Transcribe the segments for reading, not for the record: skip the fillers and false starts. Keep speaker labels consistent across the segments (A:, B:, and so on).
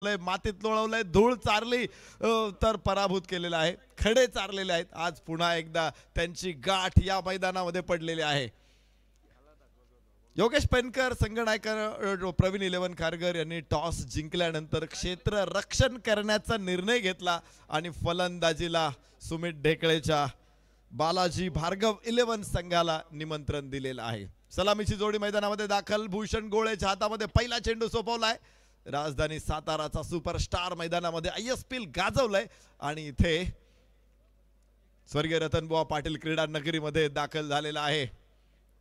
A: मातीत लोळवलंय, धूळ चारली तर पराभूत केलेला आहे. खडे चारलेले आहेत. आज पुन्हा एकदा त्यांची गाठ या मैदानामध्ये पडलेली आहे. योगेश पेनकर, संघनायकर, प्रवीण 11 खारघर यांनी टॉस जिंकल्यानंतर क्षेत्र रक्षण करण्याचा निर्णय घेतला आणि फलंदाजीला सुमित ढेकळेच्या बालाजी भार्गव 11 संघाला निमंत्रण दिलेलं आहे. सलामीची जोडी मैदानामध्ये दाखल. भूषण गोळेच्या हातामध्ये पहिला चेंडू सोपवलाय. राजधानी साताराचा सुपरस्टार मैदानामध्ये आयएसपीएल गाजवलंय आणि इथे स्वर्गीय रतनबुवा पाटील क्रीडा नगरीमध्ये दाखल झालेला आहे.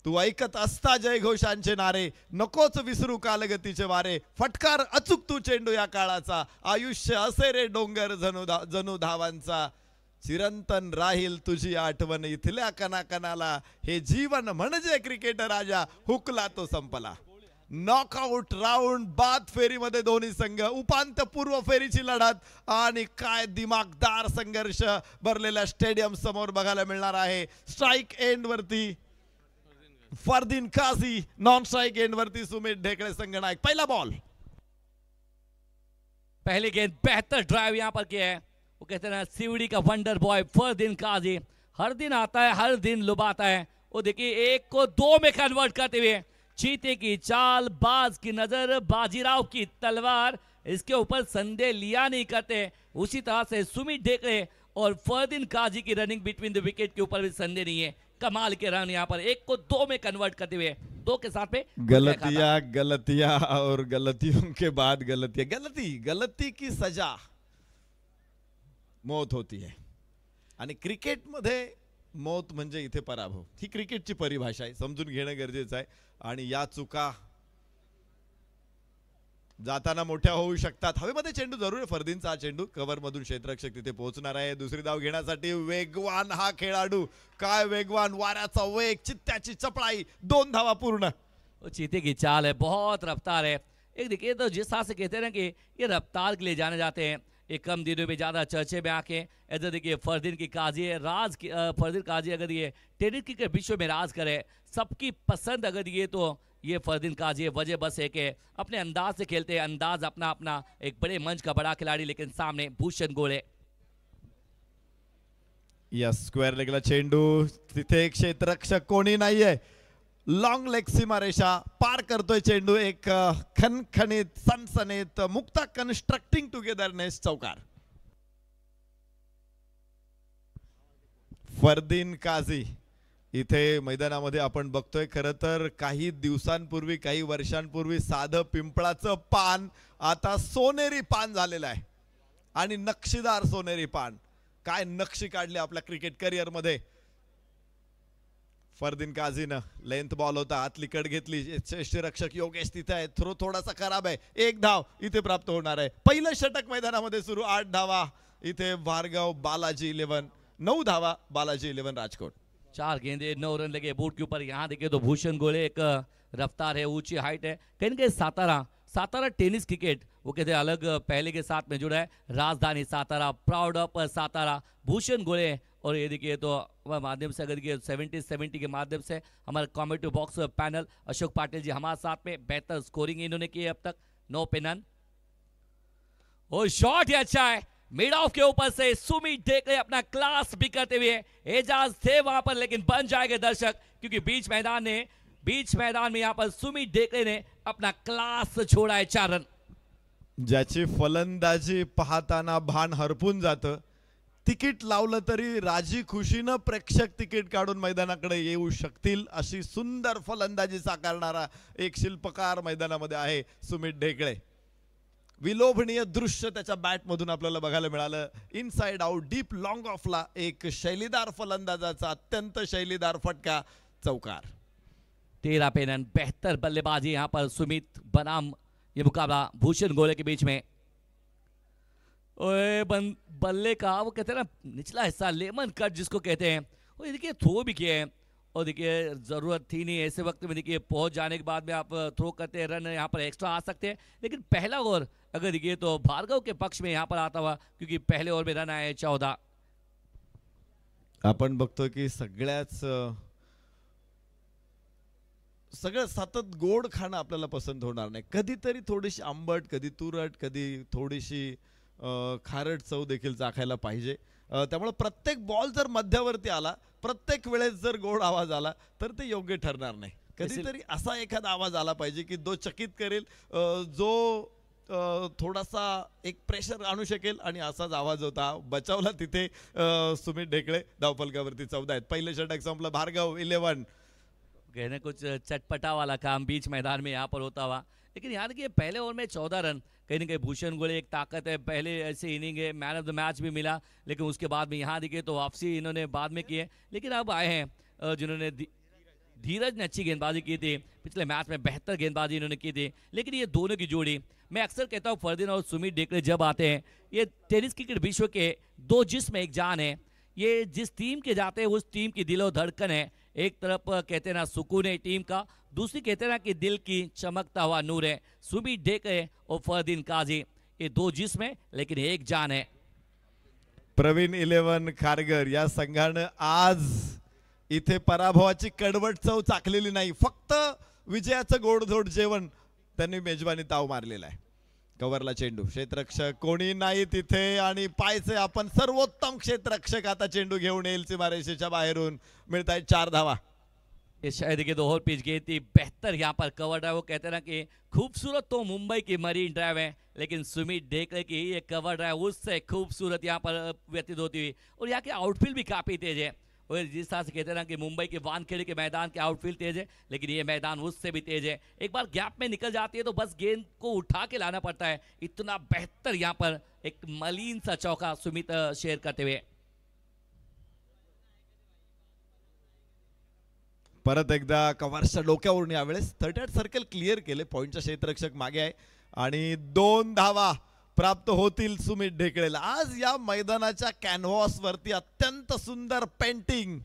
A: तू ऐकत असता जयघोषांचे नारे, नकोच विसरू कालगतीचे वारे, फटकार अचूक तू चेंडू या काळाचा, आयुष्य असे रे डोंगर जणू धावांचा, चिरंतन राहील तुझी आठवण इथल्या कणाकणाला, हे जीवन म्हणजे क्रिकेट राजा, हुकला तो संपला. नॉकआउट राऊंड बाद फेरीमध्ये दोन्ही संघ, उपांत्यपूर्व फेरीची लढत आणि काय दिमागदार संघर्ष भरलेल्या स्टेडियम समोर बघायला मिळणार आहे. स्ट्राइक एंड वरती Fardeen Kazi, non strike end वरती सुमित ढेकळे संघनायक. पहला बॉल,
B: पहली गेंद, बेहतर ड्राइव यहाँ पर किया है. वो कहते हैं सीवड़ी का वंडर बॉय फरदीन काजी, हर दिन आता है, हर दिन लुभाता है. वो देखिए एक को दो में कन्वर्ट करते हुए, चीते की चाल, बाज की नजर, बाजीराव की तलवार, इसके ऊपर संदेह लिया नहीं करते. उसी तरह से सुमित ढेकळे और फरदीन काजी की रनिंग बिटवीन द विकेट के ऊपर भी संदेह नहीं है. कमाल के रन यहाँ पर, एक को दो में कन्वर्ट करते हुए, दो के साथ में
A: गलतियां और गलतियों के बाद गलतियां, गलती की सजा मौत होती है. आणि क्रिकेटमध्ये मौत म्हणजे इथे पराभव, ही क्रिकेटची परिभाषा आहे, समजून घेणं गरजेचं आहे. आणि या चुका जाताना मोठ्या होऊ शकतात. हवेमध्ये चेंडू जरूर आहे. फरदीनचा चेंडू कव्हर मधून क्षेत्ररक्षक तिथे पोहोचणार आहे. दुसरी धाव घेण्यासाठी वेगवान हा खेळाडू, काय वेगवान, वाऱ्याचा वेग, चित्त्याची चपळाई, 2 धावा पूर्ण.
B: चीते की चाल है, बहुत रफ्तार है. एक देखिए तो जिस तरह से कहते हैं ना कि ये रफ्तार के लिए जाने जाते हैं, एक कम दिनों में ज़्यादा चर्चे में आके. इधर देखिए फरदीन की काजी है, फरदीन काजी अगर ये टेनिस क्रिकेट विश्व में राज करे, सबकी पसंद अगर ये तो ये फरदीन काजी है. वजह बस है कि अपने अंदाज से खेलते हैं, अंदाज अपना अपना, एक बड़े मंच का बड़ा खिलाड़ी, लेकिन सामने भूषण गोळे.
A: या स्क्वेअर लेगला चेंडू, तिथे क्षेत्ररक्षक कोणी नाहीये. लॉंग लेग सीमारेषा पार करतोय चेंडू. एक खणखणीत, सनसनीत, मुक्ता कन्स्ट्रक्टिंग टुगेदरनेस चौकार. फरदीन काझी इथे मैदानामध्ये आपण बघतोय. खरं तर काही दिवसांपूर्वी, काही वर्षांपूर्वी साधं पिंपळाचं पान आता सोनेरी पान झालेलं आहे आणि नक्षीदार सोनेरी पान. काय नक्षी काढली आपल्या क्रिकेट करिअर मध्ये. फरदीन काझीनं लेंथ बॉल होता, आतली कड घेतली. क्षेत्ररक्षक योगेश तिथे आहे. थ्रो थोडासा खराब आहे. 1 धाव इथे प्राप्त होणार आहे. पहिलं षटक मैदानामध्ये सुरू. 8 धावा इथे भार्गव बालाजी 11, 9 धावा बालाजी 11 राजकोट.
B: 4 गेंदे 9 रन लगे बोर्ड के ऊपर. यहाँ देखिए तो भूषण गोळे, एक रफ्तार है, ऊंची हाइट है. कहीं के सातारा टेनिस क्रिकेट वो कहते हैं अलग पहले के साथ में जुड़ा है. राजधानी सातारा, प्राउड ऑफ सातारा, भूषण गोळे. और ये देखिए तो माध्यम से अगर देखिए 70 के माध्यम से हमारे commentary box panel Ashok Patil ji हमारे साथ में, बेहतर स्कोरिंग इन्होंने की है अब तक, 9 पे नन. और शॉट ही अच्छा है मिड ऑफ के ऊपर से. सुमित ढेकळे अपना क्लास भी करते हुए, एजाज थे वहां पर, लेकिन बन जाएंगे दर्शक, क्योंकि बीच मैदान में यहाँ पर सुमित ढेकळे ने अपना क्लास छोड़ा है. 4 रन.
A: ज्याची फलंदाजी पाहताना भान हरपून जातं. तिकीट लावलं तरी राजी खुशीनं प्रेक्षक तिकीट काढून मैदानाकडे येऊ शकतील अशी सुंदर फलंदाजी साकारणारा एक शिल्पकार मैदानामध्ये आहे सुमित ढेकळे. विलोभनीय दृश्य त्याच्या बॅट मधून आपल्याला बघायला मिळालं. इनसाइड आउट, डीप लॉंग ऑफला एक शैलीदार फलंदाजाचा अत्यंत शैलीदार फटका चौकार.
B: 13 पे रन. बेहतर बल्लेबाजी यहाँ पर सुमित बनाम ये मुकाबला भूषण गोळे के बीच में. ओए बल्ले का वो कहते हैं ना निचला हिस्सा, लेमन कट जिसको कहते हैं. और देखिए थ्रो भी किए हैं. और देखिए ज़रूरत थी नहीं ऐसे वक्त में. देखिए पहुंच जाने के बाद में आप थ्रो करते हैं, रन यहाँ पर एक्स्ट्रा आ सकते हैं. लेकिन पहला ओवर अगर देखिए तो भार्गव के पक्ष में यहाँ पर आता हुआ, क्योंकि पहले ओवर में रन आए 14.
A: आपण बघतो की सगळ्याच सगळं सतत गोड खाणं आपल्याला पसंत होणार नाही. कधीतरी थोडीशी आंबट, कधी तुरट, कधी थोडीशी खारट चव देखील चाखायला पाहिजे. त्यामुळे प्रत्येक बॉल जर मध्यावरती आला, प्रत्येक वेळेस जर गोड आवाज आला तर ते योग्य ठरणार नाही. कधीतरी असा एखादा आवाज आला पाहिजे की जो चकित करेल, जो थोडासा एक प्रेशर आणू शकेल. आणि असाच आवाज होता. बचावला तिथे सुमित ढेकळे. धावफलकावरती 14 आहेत. पहिले षटक संपलं. भार्गव 11.
B: कहने कुछ चटपटा वाला काम बीच मैदान में यहाँ पर होता हुआ, लेकिन यहाँ देखिए पहले ओवर में 14 रन. कहीं ना कहीं भूषण गोले एक ताकत है, पहले ऐसे इनिंग है, मैन ऑफ द मैच भी मिला, लेकिन उसके बाद में यहाँ देखिए तो वापसी इन्होंने बाद में की है. लेकिन अब आए हैं जिन्होंने धीरज ने अच्छी गेंदबाजी की थी, पिछले मैच में बेहतर गेंदबाजी इन्होंने की थी. लेकिन ये दोनों की जोड़ी, मैं अक्सर कहता हूँ फरदीन और सुमित ढेकळे जब आते हैं, ये टेनिस क्रिकेट विश्व के दो जिस्म एक जान है. ये जिस टीम के जाते हैं उस टीम की दिलो धड़कन है. एक तरफ कहते हैं ना सुकून है टीम का, दूसरी कहते हैं ना कि दिल की चमकता हुआ नूर है. सुमित ढेकळे और फरदीन काजी, ये दो जिस्म है लेकिन एक जान है.
A: प्रवीण 11 खारघर या संघानं आज इथे पराभवाची कडवट चव चाखलेली नाही, फक्त विजयाचं गोडधोड जेवण त्यांनी मेजबानी ताव मारलेला आहे. कव्हरला चेंडू, क्षेत्ररक्षक कोणी नाही तिथे आणि पायचे आपण सर्वोत्तम क्षेत्ररक्षक आता चेंडू घेऊन येईल सीमारेषेच्या बाहेरून. मिळत आहेत 4 धावा.
B: ये शायद के दो पिच गई थी बेहतर यहाँ पर कवर ड्राइव. वो कहते हैं ना कि खूबसूरत तो मुंबई की मरीन ड्राइव है, लेकिन सुमित ढेकळे की ये कवर ड्राइव उससे खूबसूरत यहाँ पर व्यतीत होती हुई. और यहाँ के आउटफील्ड भी काफ़ी तेज है. और जिस तरह से कहते हैं ना कि मुंबई के वानखेड़े के मैदान के आउटफील्ड तेज है, लेकिन ये मैदान उससे भी तेज है. एक बार गैप में निकल जाती है तो बस गेंद को उठा के लाना पड़ता है. इतना बेहतर यहाँ पर एक मलिन सा चौका सुमित शेयर करते हुए.
A: परत एकदा कव्हरच्या डोक्यावरून यावेळेस 38 सर्कल क्लिअर केले. पॉइंटचा क्षेत्ररक्षक मागे आहे आणि 2 धावा प्राप्त होतील सुमित ढेकळेला. आज या मैदानाच्या कॅनव्हास वरती अत्यंत सुंदर पेंटिंग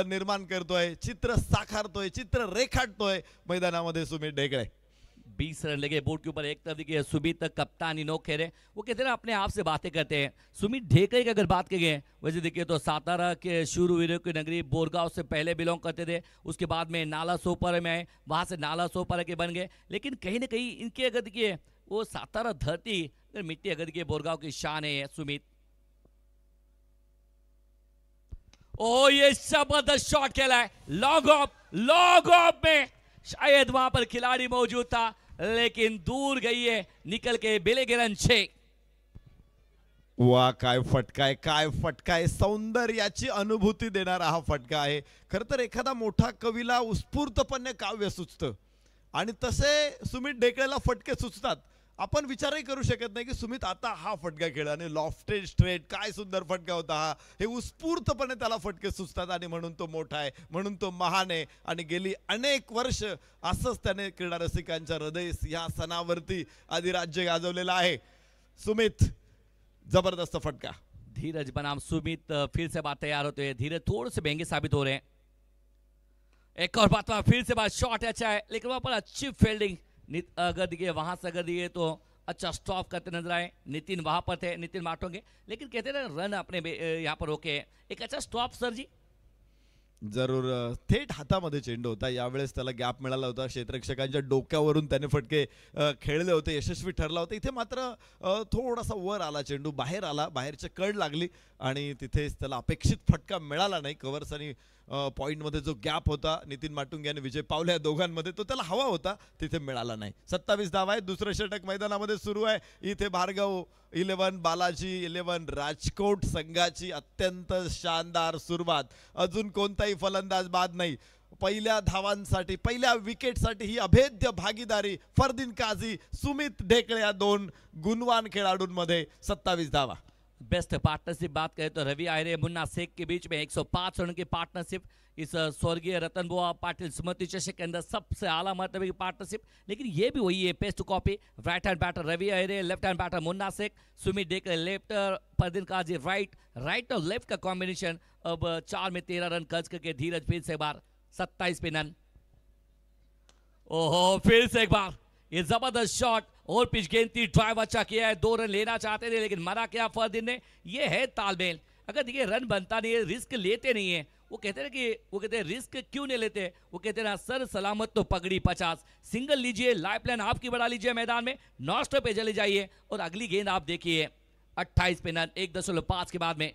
A: निर्माण करतोय, चित्र साकारतोय, चित्र रेखाटतोय मैदानामध्ये सुमित ढेकळे.
B: 20 रन लगे बोर्ड के ऊपर. एक तरफ देखिए सुमित कप्तान इनोक खेरे, वो कहते हैं ना अपने आप से बातें करते हैं. सुमित ढेकळे की अगर बात करें, वैसे देखिए तो सातारा के शूरवीरों की नगरी बोरगांव से पहले बिलोंग करते थे, उसके बाद में नाला सोपारा में आए, वहाँ से नाला सोपारा के बन गए. लेकिन कहीं ना कहीं इनके अगर देखिए वो सातारा धरती मिट्टी अगर देखिए बोरगांव की शान है सुमित. ओ ये जबरदस्त शॉट खेला है, लॉन्ग ऑफ में शायद वहां पर खिलाड़ी मौजूद था, लेकिन दूर गई है निकल के. बेलेगिरन 6.
A: वा काय फटका आहे, काय फटका आहे. सौंदर्याची अनुभूती देणारा हा फटका आहे. खर तर एखादा मोठा कवीला उत्स्फूर्तपणे काव्य सुचतं आणि तसे सुमित ढेकळेला फटके सुचतात. आपण विचारही करू शकत नाही की सुमित आता हा फटका खेळ आणि लॉफ्टेड स्ट्रेट काय सुंदर फटका होता हा. हे उत्स्फूर्तपणे त्याला फटके सुचतात आणि म्हणून तो मोठा आहे, म्हणून तो महान आहे. आणि गेली अनेक वर्ष असंच त्याने क्रीडा रसिकांच्या हृदय या सणावरती अधिराज्य गाजवलेलं आहे. सुमित जबरदस्त फटका.
B: धीरज बनाम सुमित फिर से बात तैयार होते हैं. धीरज थोड़े से महंगे साबित हो रहे हैं. एक और बात फिर से बात शॉट अच्छा है, लेकिन वहां पर अच्छी फील्डिंग. अगर देखिए वहां से अगर दिए तो अच्छा स्टॉप करते नजर आए. नितिन वहां पर थे, नितिन माटोंगे, लेकिन कहते हैं ना रन अपने यहाँ पर रोके. एक अच्छा स्टॉप सर जी.
A: जरूर थेट हातामध्ये चेंडू होता. यावेळेस त्याला गॅप मिळाला होता. क्षेत्ररक्षकांच्या डोक्यावरून त्याने फटके खेळले होते, यशस्वी ठरला होता. इथे मात्र थोडासा वर आला चेंडू, बाहेर आला, बाहेरची कड लागली आणि तिथेच त्याला अपेक्षित फटका मिळाला नाही. कव्हर्स आणि पॉइंटमध्ये जो गॅप होता नितीन माटुंगे आणि विजय पावले या दोघांमध्ये, तो त्याला हवा होता, तिथे मिळाला नाही. 27 धावा आहेत. दुसरं षटक मैदानामध्ये सुरू आहे. इथे भार्गव 11, बालाजी 11, राजकोट संघाची अत्यंत शानदार सुरुवात. अजून कोणताही फलंदाज बाद नाही. पहिल्या धावांसाठी, पहिल्या विकेटसाठी ही अभेद्य भागीदारी फरदीन काझी, सुमित ढेकळे या 2 गुणवान खेळाडूंमध्ये. 27 धावा.
B: बेस्ट पार्टनरशिप बात करें तो रवि आयरे मुन्ना शेख के बीच में 105 रन की पार्टनरशिप. इस स्वर्गीय रतन बुआ पाटिल स्मृति चषक के अंदर सबसे आला मर्तबे की पार्टनरशिप. लेकिन ये भी वही है, paste copy. Right hand batter Ravi Ayre, left hand batter Munna Shaikh, Sumit Dhekale left, Fardeen Kazi right और लेफ्ट का कॉम्बिनेशन. अब 4 में 13 रन खर्च करके धीरज फिर से एक बार 27 पे नन. ओहो फिर से एक बार ये जबरदस्त शॉट और पिच गेंद थी, ड्राइव अच्छा किया है. 2 रन लेना चाहते थे लेकिन मना किया फरदीन ने. ये है तालमेल. अगर देखिए रन बनता नहीं है, रिस्क लेते नहीं है, वो कहते हैं कि वो कहते हैं रिस्क क्यों नहीं लेते, वो कहते हैं ना सर सलामत तो पगड़ी 50, सिंगल लीजिए, लाइफ लाइन आपकी बढ़ा लीजिए, मैदान में नॉन स्टॉप पे चले जाइए और अगली गेंद आप देखिए 28 पे रन 1.5 के बाद में।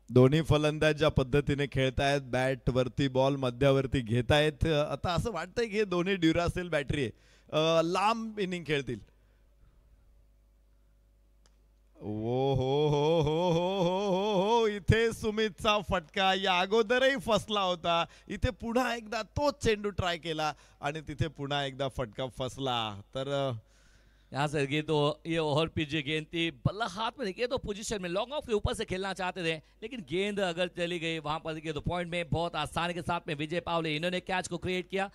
A: दोन्ही फलंदाज ज्या पद्धतीने खेळतायत, बॅट वरती बॉल मध्यावरती घेतायत, आता असं वाटतंय की हे दोन्ही ड्युरासेल बॅटरी आहे, लांब इनिंग खेळतील. ओ हो हो हो हो हो हो हो, इथे सुमितचा फटका या अगोदरही फसला होता, इथे पुन्हा एकदा तोच चेंडू ट्राय केला आणि तिथे पुन्हा एकदा फटका फसला. तर
B: यहाँ से देखिए तो ये ओवर पिच जो गेंद थी, बल्ला हाथ में देखिए तो पोजीशन में लॉन्ग ऑफ के ऊपर से खेलना चाहते थे, लेकिन गेंद अगर चली गई वहां पर देखिए तो पॉइंट में बहुत आसानी के साथ में विजय पावले इन्होंने कैच को क्रिएट किया।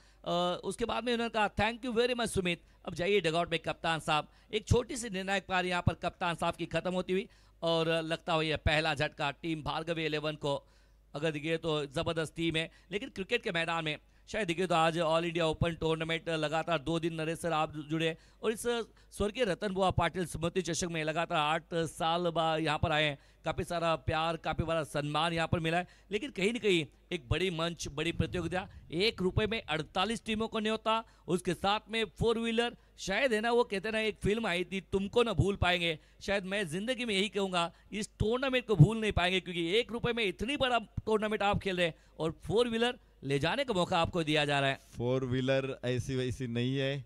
B: उसके बाद में उन्होंने कहा thank you very much Sumit, अब जाइए डगआउट में कप्तान साहब। एक छोटी सी निर्णायक पारी यहाँ पर कप्तान साहब की खत्म होती हुई और लगता हुआ ये पहला झटका टीम भार्गवी 11 को। अगर देखिए तो जबरदस्त टीम है, लेकिन क्रिकेट के मैदान में शायद देखिए तो आज ऑल इंडिया ओपन टूर्नामेंट लगातार 2 दिन नरेश सर आप जुड़े और इस स्वर्गीय रतन बुआ पाटिल स्मृति चषक में लगातार 8 साल बाद यहाँ पर आए हैं। काफ़ी सारा प्यार, काफ़ी बड़ा सम्मान यहाँ पर मिला है, लेकिन कहीं ना कहीं एक बड़ी मंच, बड़ी प्रतियोगिता, 1 रुपये में 48 टीमों को न्योता, उसके साथ में 4 व्हीलर, शायद है ना वो कहते ना एक फिल्म आई थी तुमको ना भूल पाएंगे, शायद मैं जिंदगी में यही कहूँगा इस टूर्नामेंट को भूल नहीं पाएंगे, क्योंकि 1 रुपये में इतनी बड़ा टूर्नामेंट आप खेल रहे हैं और 4 व्हीलर ले जाने का मौका आपको दिया जा रहा है।
A: 4 व्हीलर ऐसी वैसी नहीं है,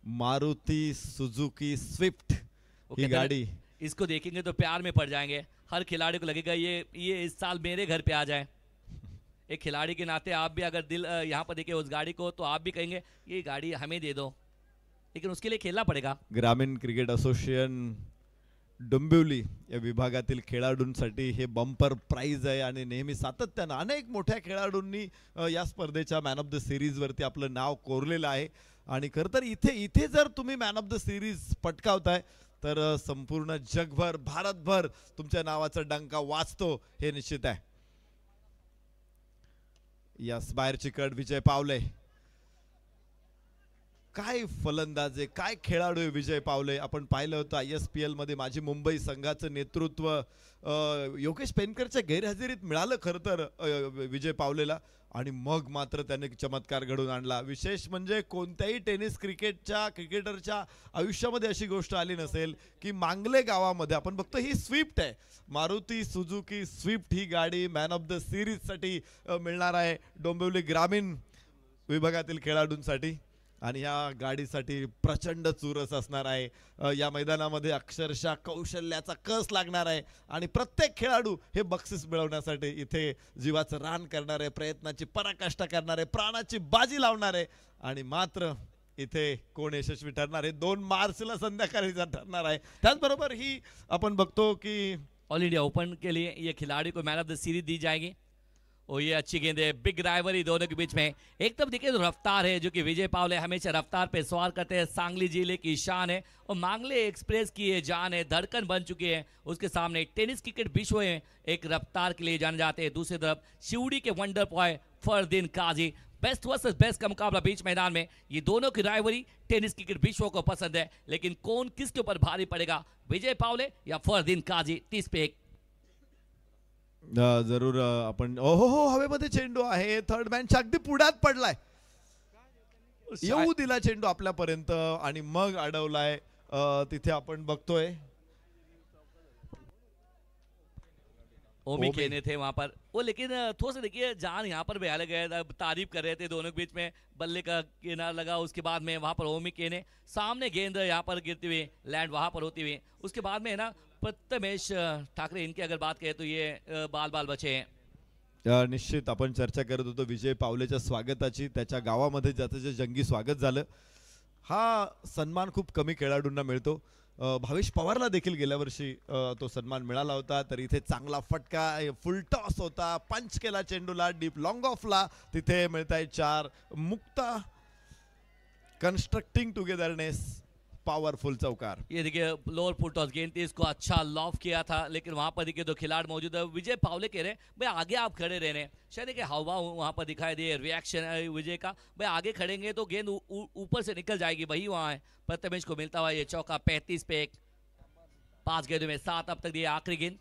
A: मारुति सुजुकी स्विफ्ट की गाड़ी,
B: इसको देखेंगे तो प्यार में पड़ जाएंगे। हर खिलाड़ी को लगेगा ये इस साल मेरे घर पे आ जाए। एक खिलाड़ी के नाते आप भी अगर दिल यहाँ पर देखे उस गाड़ी को तो आप भी कहेंगे ये गाड़ी हमें दे दो, लेकिन उसके लिए खेलना पड़ेगा।
A: ग्रामीण क्रिकेट असोसिएशन डोंबिवली या विभागातील खेळाडूंसाठी हे बंपर प्राइज आहे आणि नेहमी सातत्यानं अनेक मोठ्या खेळाडूंनी या स्पर्धेच्या मॅन ऑफ द सिरीज वरती आपलं नाव कोरलेलं आहे आणि खरं तर इथे जर तुम्ही मॅन ऑफ द सिरीज पटकावताय तर संपूर्ण जगभर भारतभर तुमच्या नावाचा डंका वाजतो हे निश्चित आहे. या बाहेरची कड विजय पावले, काय फलंदाज आहे, काय खेळाडू आहे विजय पावले. आपण पाहिलं होतं ISPL मध्ये माझी मुंबई संघाचं नेतृत्व योगेश पेनकरच्या गैरहजेरीत मिळालं खरं तर विजय पावलेला, आणि मग मात्र त्याने चमत्कार घडवून आणला. विशेष म्हणजे कोणत्याही टेनिस क्रिकेटरच्या आयुष्यामध्ये अशी गोष्ट आली नसेल की मांगले गावामध्ये आपण बघतो ही स्विफ्ट आहे, मारुती सुझुकी स्विफ्ट ही गाडी मॅन ऑफ द सिरीज साठी मिळणार आहे डोंबिवली ग्रामीण विभागातील खेळाडूंसाठी, आणि या गाडीसाठी प्रचंड चुरस असणार आहे. या मैदानामध्ये अक्षरशः कौशल्याचा कस लागणार आहे आणि प्रत्येक खेळाडू हे बक्षीस मिळवण्यासाठी इथे जीवाचं रान करणार आहे, प्रयत्नाची पराकाष्ठा करणार आहे, प्राणाची बाजी लावणार आहे, आणि मात्र इथे कोण यशस्वी ठरणार आहे 2 मार्चला संध्याकाळी ठरणार आहे. त्याचबरोबर ही आपण बघतो की
B: ऑल इंडिया ओपन के लिए ये खिलाड़ी को मैन ऑफ द सीरीज दी जाएगी और ये अच्छी गेंद है, बिग राइवरी दोनों के बीच में। एक तरफ देखिए तो रफ्तार है जो कि विजय पावले हमेशा रफ्तार पे सवार करते हैं, सांगली जिले की शान है और मांगले एक्सप्रेस की ये जान है, धड़कन बन चुकी है। उसके सामने टेनिस क्रिकेट विश्व में एक रफ्तार के लिए जाने जाते हैं। दूसरी तरफ शिवड़ी के वंडर बॉय फरदीन काजी, बेस्ट वर्सेस बेस्ट का मुकाबला बीच मैदान में। ये दोनों की राइवरी टेनिस क्रिकेट विश्व को पसंद है, लेकिन कौन किसके ऊपर भारी पड़ेगा, विजय पावले या फरदीन काजी। 30 पे 1
A: जरूर आपण ओहो हो हवेमध्ये चेंडू आहे, थर्ड मॅनच्या अगदी पुढ्यात पडलाय, येऊ दिला चेंडू आपल्यापर्यंत आणि मग अडवलाय. तिथे आपण बघतोय
B: ओमी खेने थे वहां पर वो, लेकिन थोड़ा सा देखिए जान यहाँ पर भी अलग है, तारीफ कर रहे थे दोनों के बीच में, बल्ले का किनारा लगा, उसके बाद में वहां पर ओमी खेने सामने गेंद यहाँ पर गिरती हुई लैंड वहां पर होती हुई, उसके बाद में है ना प्रथमेश ठाकरे, इनकी अगर बात करें तो ये बाल बचे हैं.
A: निश्चित आपण चर्चा करत होतो विजय पावलेच्या स्वागताची, त्याच्या गावामध्ये ज्याचं जे जंगी स्वागत झालं, हा सन्मान खूप कमी खेळाडूंना मिळतो. भावेश पवारला देखील गेल्या वर्षी तो सन्मान मिळाला होता. तर इथे चांगला फटका, फुल टॉस होता, पंच केला चेंडूला डीप लॉंग ऑफला, तिथे मिळताय 4. मुक्ता कंस्ट्रक्टिंग टुगेदरनेस पावरफुल चौकार.
B: ये देखिए लोअर फुल टॉस गेंद थी, इसको अच्छा लॉफ किया था, लेकिन वहां पर देखिए दो खिलाड़ी मौजूद है. विजय पावले कह रहे भाई आगे आप खड़े रहने, शायद देखिए हवा वहां पर दिखाई दे, रिएक्शन है विजय का, भाई आगे खड़ेंगे तो गेंद ऊपर से निकल जाएगी, वही वहां है. प्रथमेश को मिलता हुआ ये चौका. 35 पे 1, 5 गेंदों में 7 अब तक दिए आखिरी गेंद,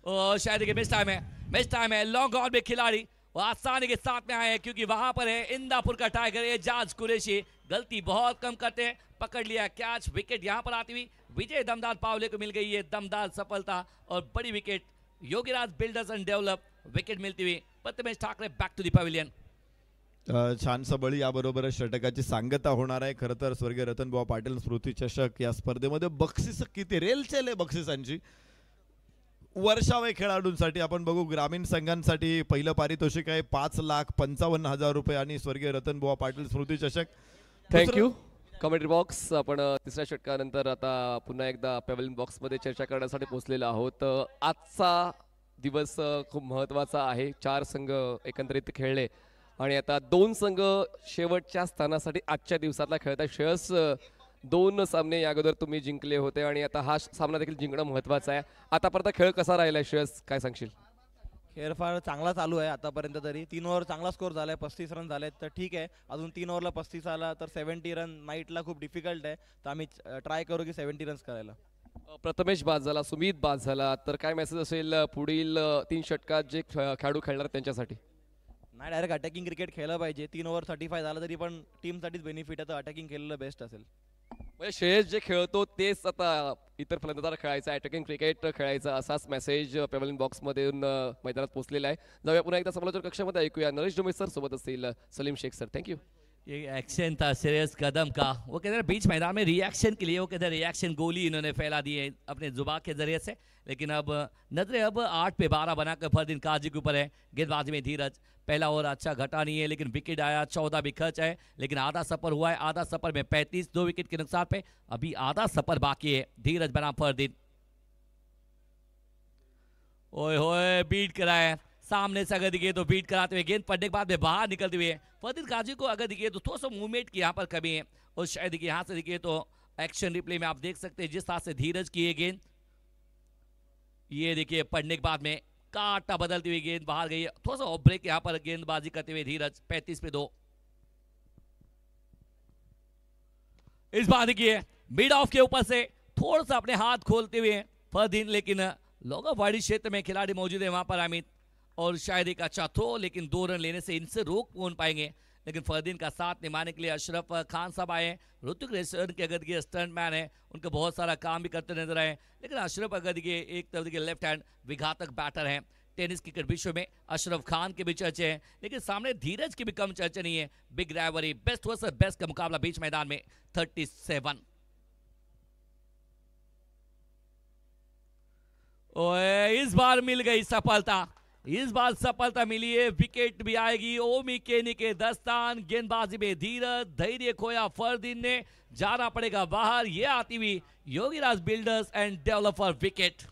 B: और शायद देखिए मिस टाइम है. मिस टाइम है, लॉन्ग ऑन में खिलाड़ी वो आसानी के साथ में आए हैं क्योंकि वहां पर है इंदापुर का टाइगर एजाज कुरैशी। गलती बहुत कम करते हैं, पकड़ लिया कैच, विकेट यहां पर आती हुई विजय दमदार पावले को मिल गई है दमदार सफलता और बड़ी wicket. Yogiraj builders and develop wicket मिळती हुई। Prathamesh Thackeray back to the pavilion.
A: छानसं बळी याबरोबरच षटकाची सांगता होणार आहे. खरं तर स्वर्गीय रतनभाऊ पाटील स्मृती चषक या स्पर्धेमध्ये बक्षीस किती रेलचेल आहे बक्षिसांची. वर्षावय खेळाडूंसाठी आपण बघू, ग्रामीण संघांसाठी पहिलं पारितोषिक आहे 5,55,000 रुपये आणि स्वर्गीय रतनभाऊ पाटील स्मृती चषक.
C: Thank you commentary box. आपण तिसऱ्या षटकानंतर आता पुन्हा एकदा पॅव्हलियन बॉक्समध्ये चर्चा करण्यासाठी पोहोचलेलो आहोत. आजचा दिवस खूप महत्त्वाचा आहे. 4 संघ एकंदरीत खेळले आणि आता 2 संघ शेवटच्या स्थानासाठी आजच्या दिवसातला खेळत आहे. श्रेयस 2 सामने या अगोदर तुम्ही जिंकले होते आणि आता हा सामना देखील जिंकणं महत्त्वाचं आहे. आतापर्यंत खेळ कसा राहिला श्रेयस, काय सांगशील?
D: खेळ फार चांगला चालू आहे आतापर्यंत. तरी 3 ओव्हर चांगला स्कोर झाला आहे, 35 रन झालेत तर ठीक आहे. अजून 3 ओव्हरला 35 आला तर 70 रन नाईटला खूप डिफिकल्ट आहे, तर आम्ही ट्राय करू की 70 रन्स करायला.
C: प्रथमेश बाद झाला, सुमित बाद झाला, तर काय मेसेज असेल पुढील 3 षटकात जे खेळाडू खेळणार त्यांच्यासाठी?
D: नाही, डायरेक्ट अटॅकिंग क्रिकेट खेळलं पाहिजे. 3 ओव्हर 35 झालं तरी पण टीमसाठीच बेनिफिट आहे, तर अटॅकिंग केलेलं बेस्ट असेल.
C: म्हणजे श्रेयस जे खेळतो तेच आता इतर फलंदाजाला खेळायचं, अटॅकिंग क्रिकेट खेळायचं, असाच मेसेज पॅव्हलियन बॉक्समध्ये मैदानात पोहोचलेला आहे. जाऊया पुन्हा एकदा समालोचन कक्षामध्ये ऐकूया. नरेश डोमे सर सोबत असतील सलीम शेख सर. थँक्यू.
B: ये एक्शन था श्रेयस कदम का, वो कहते बीच मैदान में रिएक्शन के लिए वो कहते रिएक्शन गोली इन्होंने फैला दी है अपने जुबान के जरिए से। लेकिन अब नजरें अब 8 पे 12 बनाकर फरदीन काजी के ऊपर है। गेंदबाजी में धीरज, पहला ओवर अच्छा घटा नहीं है लेकिन विकेट आया, 14 भी खर्च है लेकिन आधा सफर हुआ है। आधा सफर में 35, 2 विकेट के नुकसान पे अभी आधा सफर बाकी है। धीरज बना फरदीन, ओए होए बीट कराए, सामने से अगर दिखे तो बीट कराते हुए गेंद पड़ने के बाद में बाहर निकलते हुए फरदीन काजी को अगर दिखे तो थोड़ा सा मूवमेंट की यहाँ पर कमी है। और शायद देखिए यहाँ से दिखे तो एक्शन रिप्ले में आप देख सकते हैं जिस तरह से धीरज की ये गेंद, ये देखिए पड़ने के बाद में काटा बदलती हुई गेंद बाहर गई। थोड़ा सा ऑफ ब्रेक यहाँ पर गेंदबाजी करते हुए धीरज 35 पे 2। इस बार देखिए मिड ऑफ के ऊपर से थोड़ा सा अपने हाथ खोलते हुए फरदीन, लेकिन लॉन्ग वाड़ी क्षेत्र में खिलाड़ी मौजूद है वहां पर अमित, और शायद एक अच्छा थ्रो लेकिन 2 रन लेने से इनसे रोक कौन पाएंगे। लेकिन फरदीन का साथ निभाने के लिए अशरफ खान साहब आए। ऋतिक रेशर के अगर देखिए स्टंट मैन है, उनका बहुत सारा काम भी करते नजर आए। लेकिन अशरफ अगर देखिए एक तरफ देखिए लेफ्ट हैंड विघातक बैटर है। टेनिस क्रिकेट विश्व में अशरफ खान के भी चर्चे हैं लेकिन सामने धीरज की भी कम चर्चा नहीं है। बिग राइवरी, बेस्ट वर्सेस बेस्ट का मुकाबला बीच मैदान में 37। ओए इस बार मिल गई सफलता, इस बार सफलता मिली है, विकेट भी आएगी। ओमी केनी के दस्तान, गेंदबाजी में धीरज, धैर्य खोया फरदीन ने, जाना पड़ेगा बाहर। ये आती हुई Yogiraj builders end developer wicket.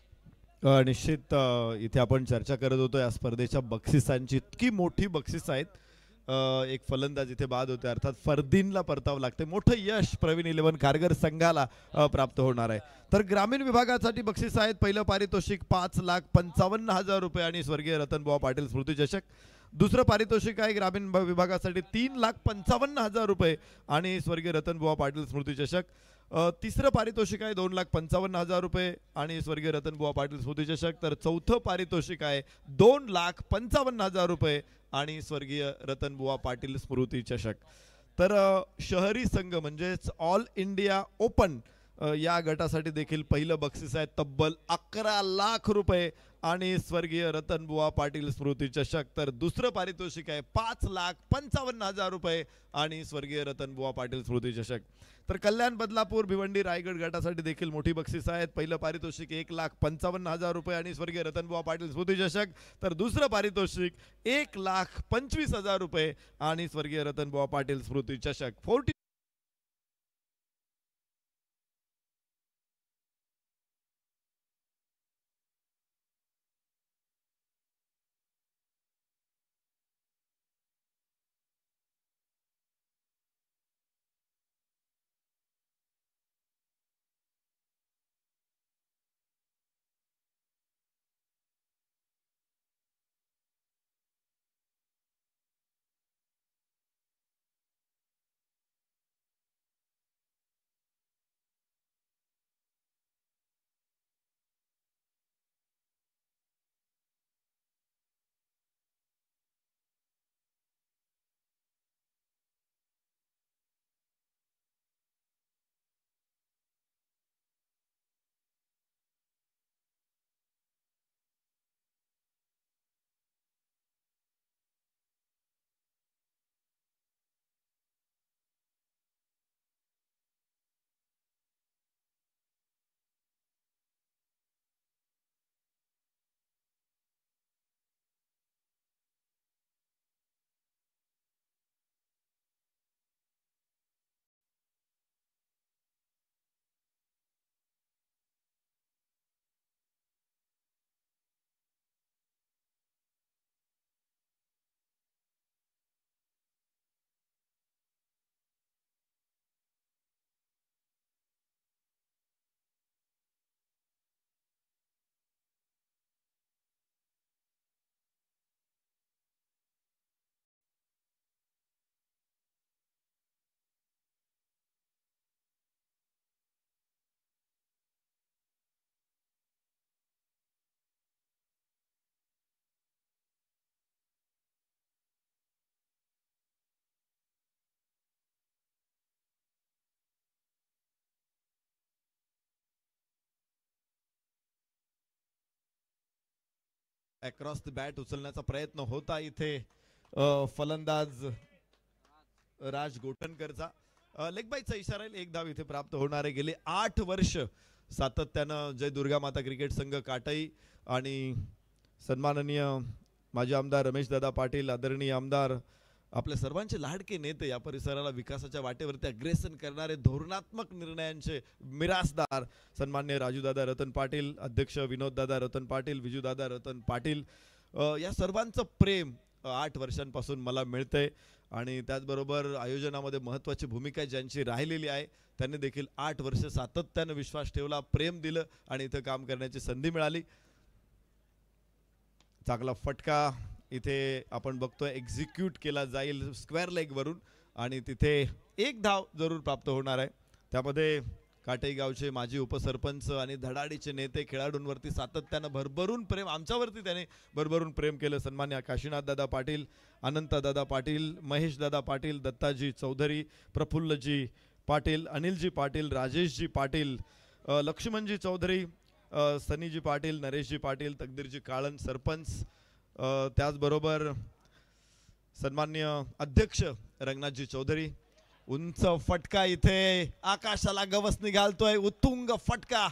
A: निश्चित इथे आपण चर्चा करत होतो या स्पर्धेच्या बक्षिसांची. इतकी मोठी बक्षीस आहेत. एक फलंदाज इथे बाद होते, अर्थात फरदीनला परतावं लागते. मोठं यश प्रवीण 11 कारगर संघाला प्राप्त होणार आहे. तर ग्रामीण विभागासाठी बक्षीस आहेत. पहिलं पारितोषिक 5,55,000 रुपये आणि स्वर्गीय रतनभाऊ पाटील स्मृती चषक. दुसरं पारितोषिक आहे ग्रामीण विभागासाठी 3,55,000 रुपये आणि स्वर्गीय रतनभाऊ पाटील स्मृती चषक. तिसरं पारितोषिक आहे 2,55,000 रुपये आणि स्वर्गीय रतनभाऊ पाटील स्मृती चषक. तर चौथं पारितोषिक आहे 2,55,000 रुपये आणि स्वर्गीय रतनबुवा पाटील स्मृती चषक. तर शहरी संघ म्हणजेच ऑल इंडिया ओपन या गटासाठी देखील पहिलं बक्षीस आहे तब्बल 11 लाख रुपये आणि स्वर्गीय रतनबुवा पाटील स्मृती चषक. तर दुसरं पारितोषिक आहे 5,55,000 रुपये आणि स्वर्गीय रतनबुवा पाटील स्मृती चषक. तर कल्याण, बदलापूर, भिवंडी, रायगड गटासाठी देखील मोठी बक्षीस आहेत. पहिलं पारितोषिक 1,55,000 रुपये आणि स्वर्गीय रतनबुवा पाटील स्मृती चषक. तर दुसरं पारितोषिक 1,25,000 रुपये आणि स्वर्गीय रतनबुवा पाटील स्मृती चषक. अक्रॉस द बॅट उचलण्याचा प्रयत्न होता इथे फलंदाज राज गोठणकरचा. लेग बाईचा इशारा आहे. एक धाव इथे प्राप्त होणार आहे. गेले 8 वर्ष सातत्यानं जय दुर्गा माता क्रिकेट संघ काटई आणि सन्माननीय माजी आमदार रमेश दादा पाटील, आदरणीय आमदार, आपल्या सर्वांचे लाडके नेते, या परिसराला विकासाच्या वाटेवरती अग्रेसन करणारे, धोरणात्मक निर्णयांचे मिरासदार सन्मान्य राजूदादा रतन पाटील, अध्यक्ष विनोददादा रतन पाटील, विजूदादा रतन पाटील, या सर्वांचं प्रेम 8 वर्षांपासून मला मिळतंय. आणि त्याचबरोबर आयोजनामध्ये महत्त्वाची भूमिका ज्यांची राहिलेली आहे त्यांनी देखील 8 वर्ष सातत्यानं विश्वास ठेवला, प्रेम दिलं आणि इथं काम करण्याची संधी मिळाली. चांगला फटका इथे आपण बघतोय एक्झिक्यूट केला जाईल स्क्वेअर लेग वरून आणि तिथे एक धाव जरूर प्राप्त होणार आहे. त्यामध्ये काटई गावचे माजी उपसरपंच आणि धडाडीचे नेते, खेळाडूंवरती सातत्यानं भरभरून प्रेम, आमच्यावरती त्याने भरभरून प्रेम केलं. सन्मान्य काशीनाथ दादा पाटील, अनंत दादा पाटील, महेश दादा पाटील, दत्ताजी चौधरी, प्रफुल्लजी पाटील, अनिलजी पाटील, राजेशजी पाटील, लक्ष्मणजी चौधरी, सनीजी पाटील, नरेशजी पाटील, तकदीरजी काळन सरपंच, त्याचबरोबर सन्मान्य अध्यक्ष रंगनाथजी चौधरी. उंच फटका इथे आकाशाला गवसणी घालतोय, उत्तुंग फटका,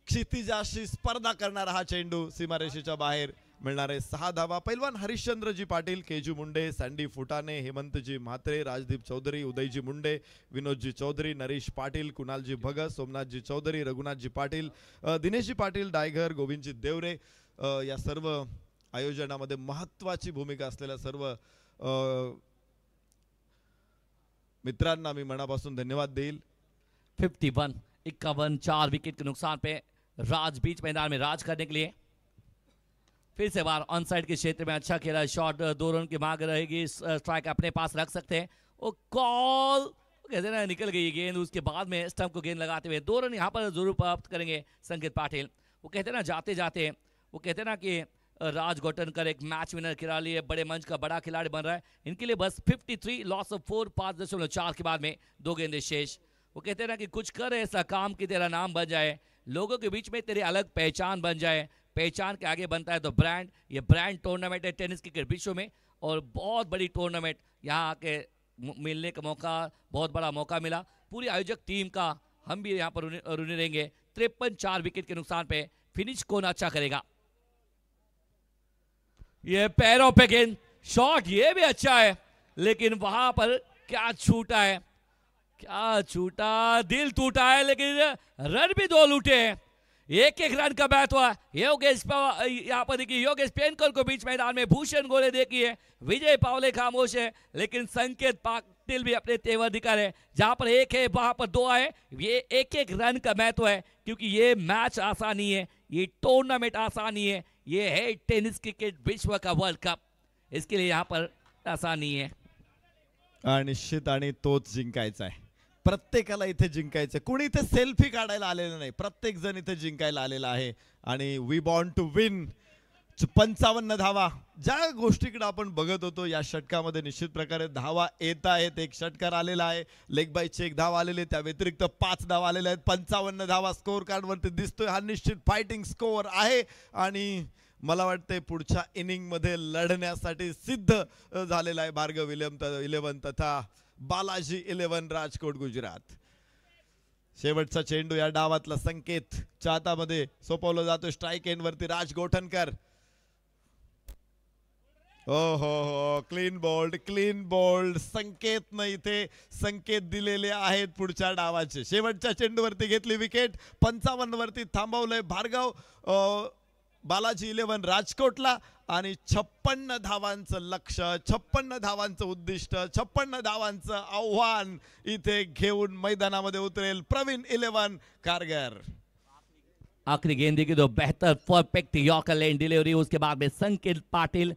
A: क्षितिजाशी स्पर्धा करणारा हा चेंडू सीमारेषेच्या बाहेर. मिळणारे 6 धावा. पैलवान हरिश्चंद्रजी पाटील, केजू मुंडे, सँडी फुटाणे, हेमंतजी म्हात्रे, राजदीप चौधरी, उदयजी मुंडे, विनोदजी चौधरी, नरेश पाटील, कुणालजी भगत, सोमनाथजी चौधरी, रघुनाथजी पाटील, दिनेशजी पाटील, डायघर, गोविंदजी देवरे, या सर्व आयोजनामध्ये महत्त्वाची भूमिका असलेल्या सर्व मित्रांना मी मनापासून धन्यवाद देईल.
B: 51 51 4 विकेट के नुकसान पे राज बीच मैदान में राज करने के लिए फिर से बार ऑन साइड के क्षेत्र में अच्छा खेला, शॉट 2 रन की मांग रहेगी, स्ट्राइक अपने पास रख सकते हैं. वो कॉल कहते ना निकल गई गेंद, उसके बाद में स्टंप को गेंद लगाते हुए 2 रन यहाँ पर जरूर प्राप्त करेंगे संकेत पाटिल. वो कहते ना जाते जाते वो कहते ना कि राज गोटनकर एक मैच विनर खिलाड़ी है, बड़े मंच का बड़ा खिलाड़ी बन रहा है. इनके लिए बस 53 लॉस ऑफ 4 5.4 के बाद में 2 गेंदें शेष. वो कहते हैं ना कि कुछ कर ऐसा काम कि तेरा नाम बन जाए, लोगों के बीच में तेरी अलग पहचान बन जाए. पहचान के आगे बनता है तो ब्रांड. ये ब्रांड टूर्नामेंट है टेनिस क्रिकेट विश्व में और बहुत बड़ी टूर्नामेंट. यहाँ आके मिलने का मौका, बहुत बड़ा मौका मिला. पूरी आयोजक टीम का हम भी यहाँ पर ऋणी रहेंगे. 53 4 विकेट के नुकसान पे फिनिश कौन अच्छा करेगा. ये पैरों पे गेंद, शॉट ये भी अच्छा है लेकिन वहां पर क्या छूटा है, क्या छूटा, दिल टूटा है लेकिन रन भी 2 लूटे हैं. 1-1 रन का बैट हुआ. योगेश यहाँ पर देखिए योगेश पेनकर को बीच मैदान में भूषण गोले देखिए, विजय पावले खामोश है लेकिन संकेत पाटिल भी अपने तेवर दिखा रहे. जहां पर 1 है वहां पर 2 आए. ये 1-1 रन का महत्व है क्योंकि ये मैच आसानी है, ये टूर्नामेंट आसानी है, ये है टेनिस क्रिकेट विश्व का वर्ल्ड कप. इसके लिए यहाँ पर आसानी है.
A: निश्चित आणि तोच जिंकायचा आहे. प्रत्येकाला इथे जिंकायचं. कुणी इथे सेल्फी काढायला आलेलं नाही, प्रत्येक जण इथे जिंकायला आलेला आहे आणि वी वॉन्ट टू विन. 55 धावा, ज्या गोष्टीकडे आपण बघत होतो या षटकामध्ये निश्चित प्रकारे धावा येत आहेत. एक षटकार आलेला आहे, लेग बायचे 1 धाव आलेले, त्या व्यतिरिक्त 5 धाव आलेले आहेत. 55 धावा स्कोअर कार्ड वरती दिसतोय. हा निश्चित फायटिंग स्कोअर आहे आणि मला वाटतंय पुढच्या इनिंग मध्ये लढण्यासाठी सिद्ध झालेला आहे भार्गव 11 तथा बालाजी 11 राजकोट गुजरात. शेवटचा चेंडू या डावातला संकेत च्या हातामध्ये सोपवला जातो. स्ट्राइक एंड वरती राज गोठणकर. हो क्लीन बोल्ड, क्लीन बोल्ड. संकेत न इथे संकेत दिलेले आहेत पुढच्या डावाचे. शेवटच्या चेंडूवरती घेतली विकेट. 55 वरती थांबवलंय भार्गव बालाजी 11 राजकोटला आणि 56 धावांचं लक्ष्य, 56 धावांचं उद्दिष्ट, 56 धावांचं आव्हान इथे घेऊन मैदानामध्ये उतरेल प्रवीण 11 कारगर.
B: आखिरी गेंद की तो बेहतर परफेक्ट यॉर्कर लेन डिलीवरी. उसके बाद में संकेत पाटिल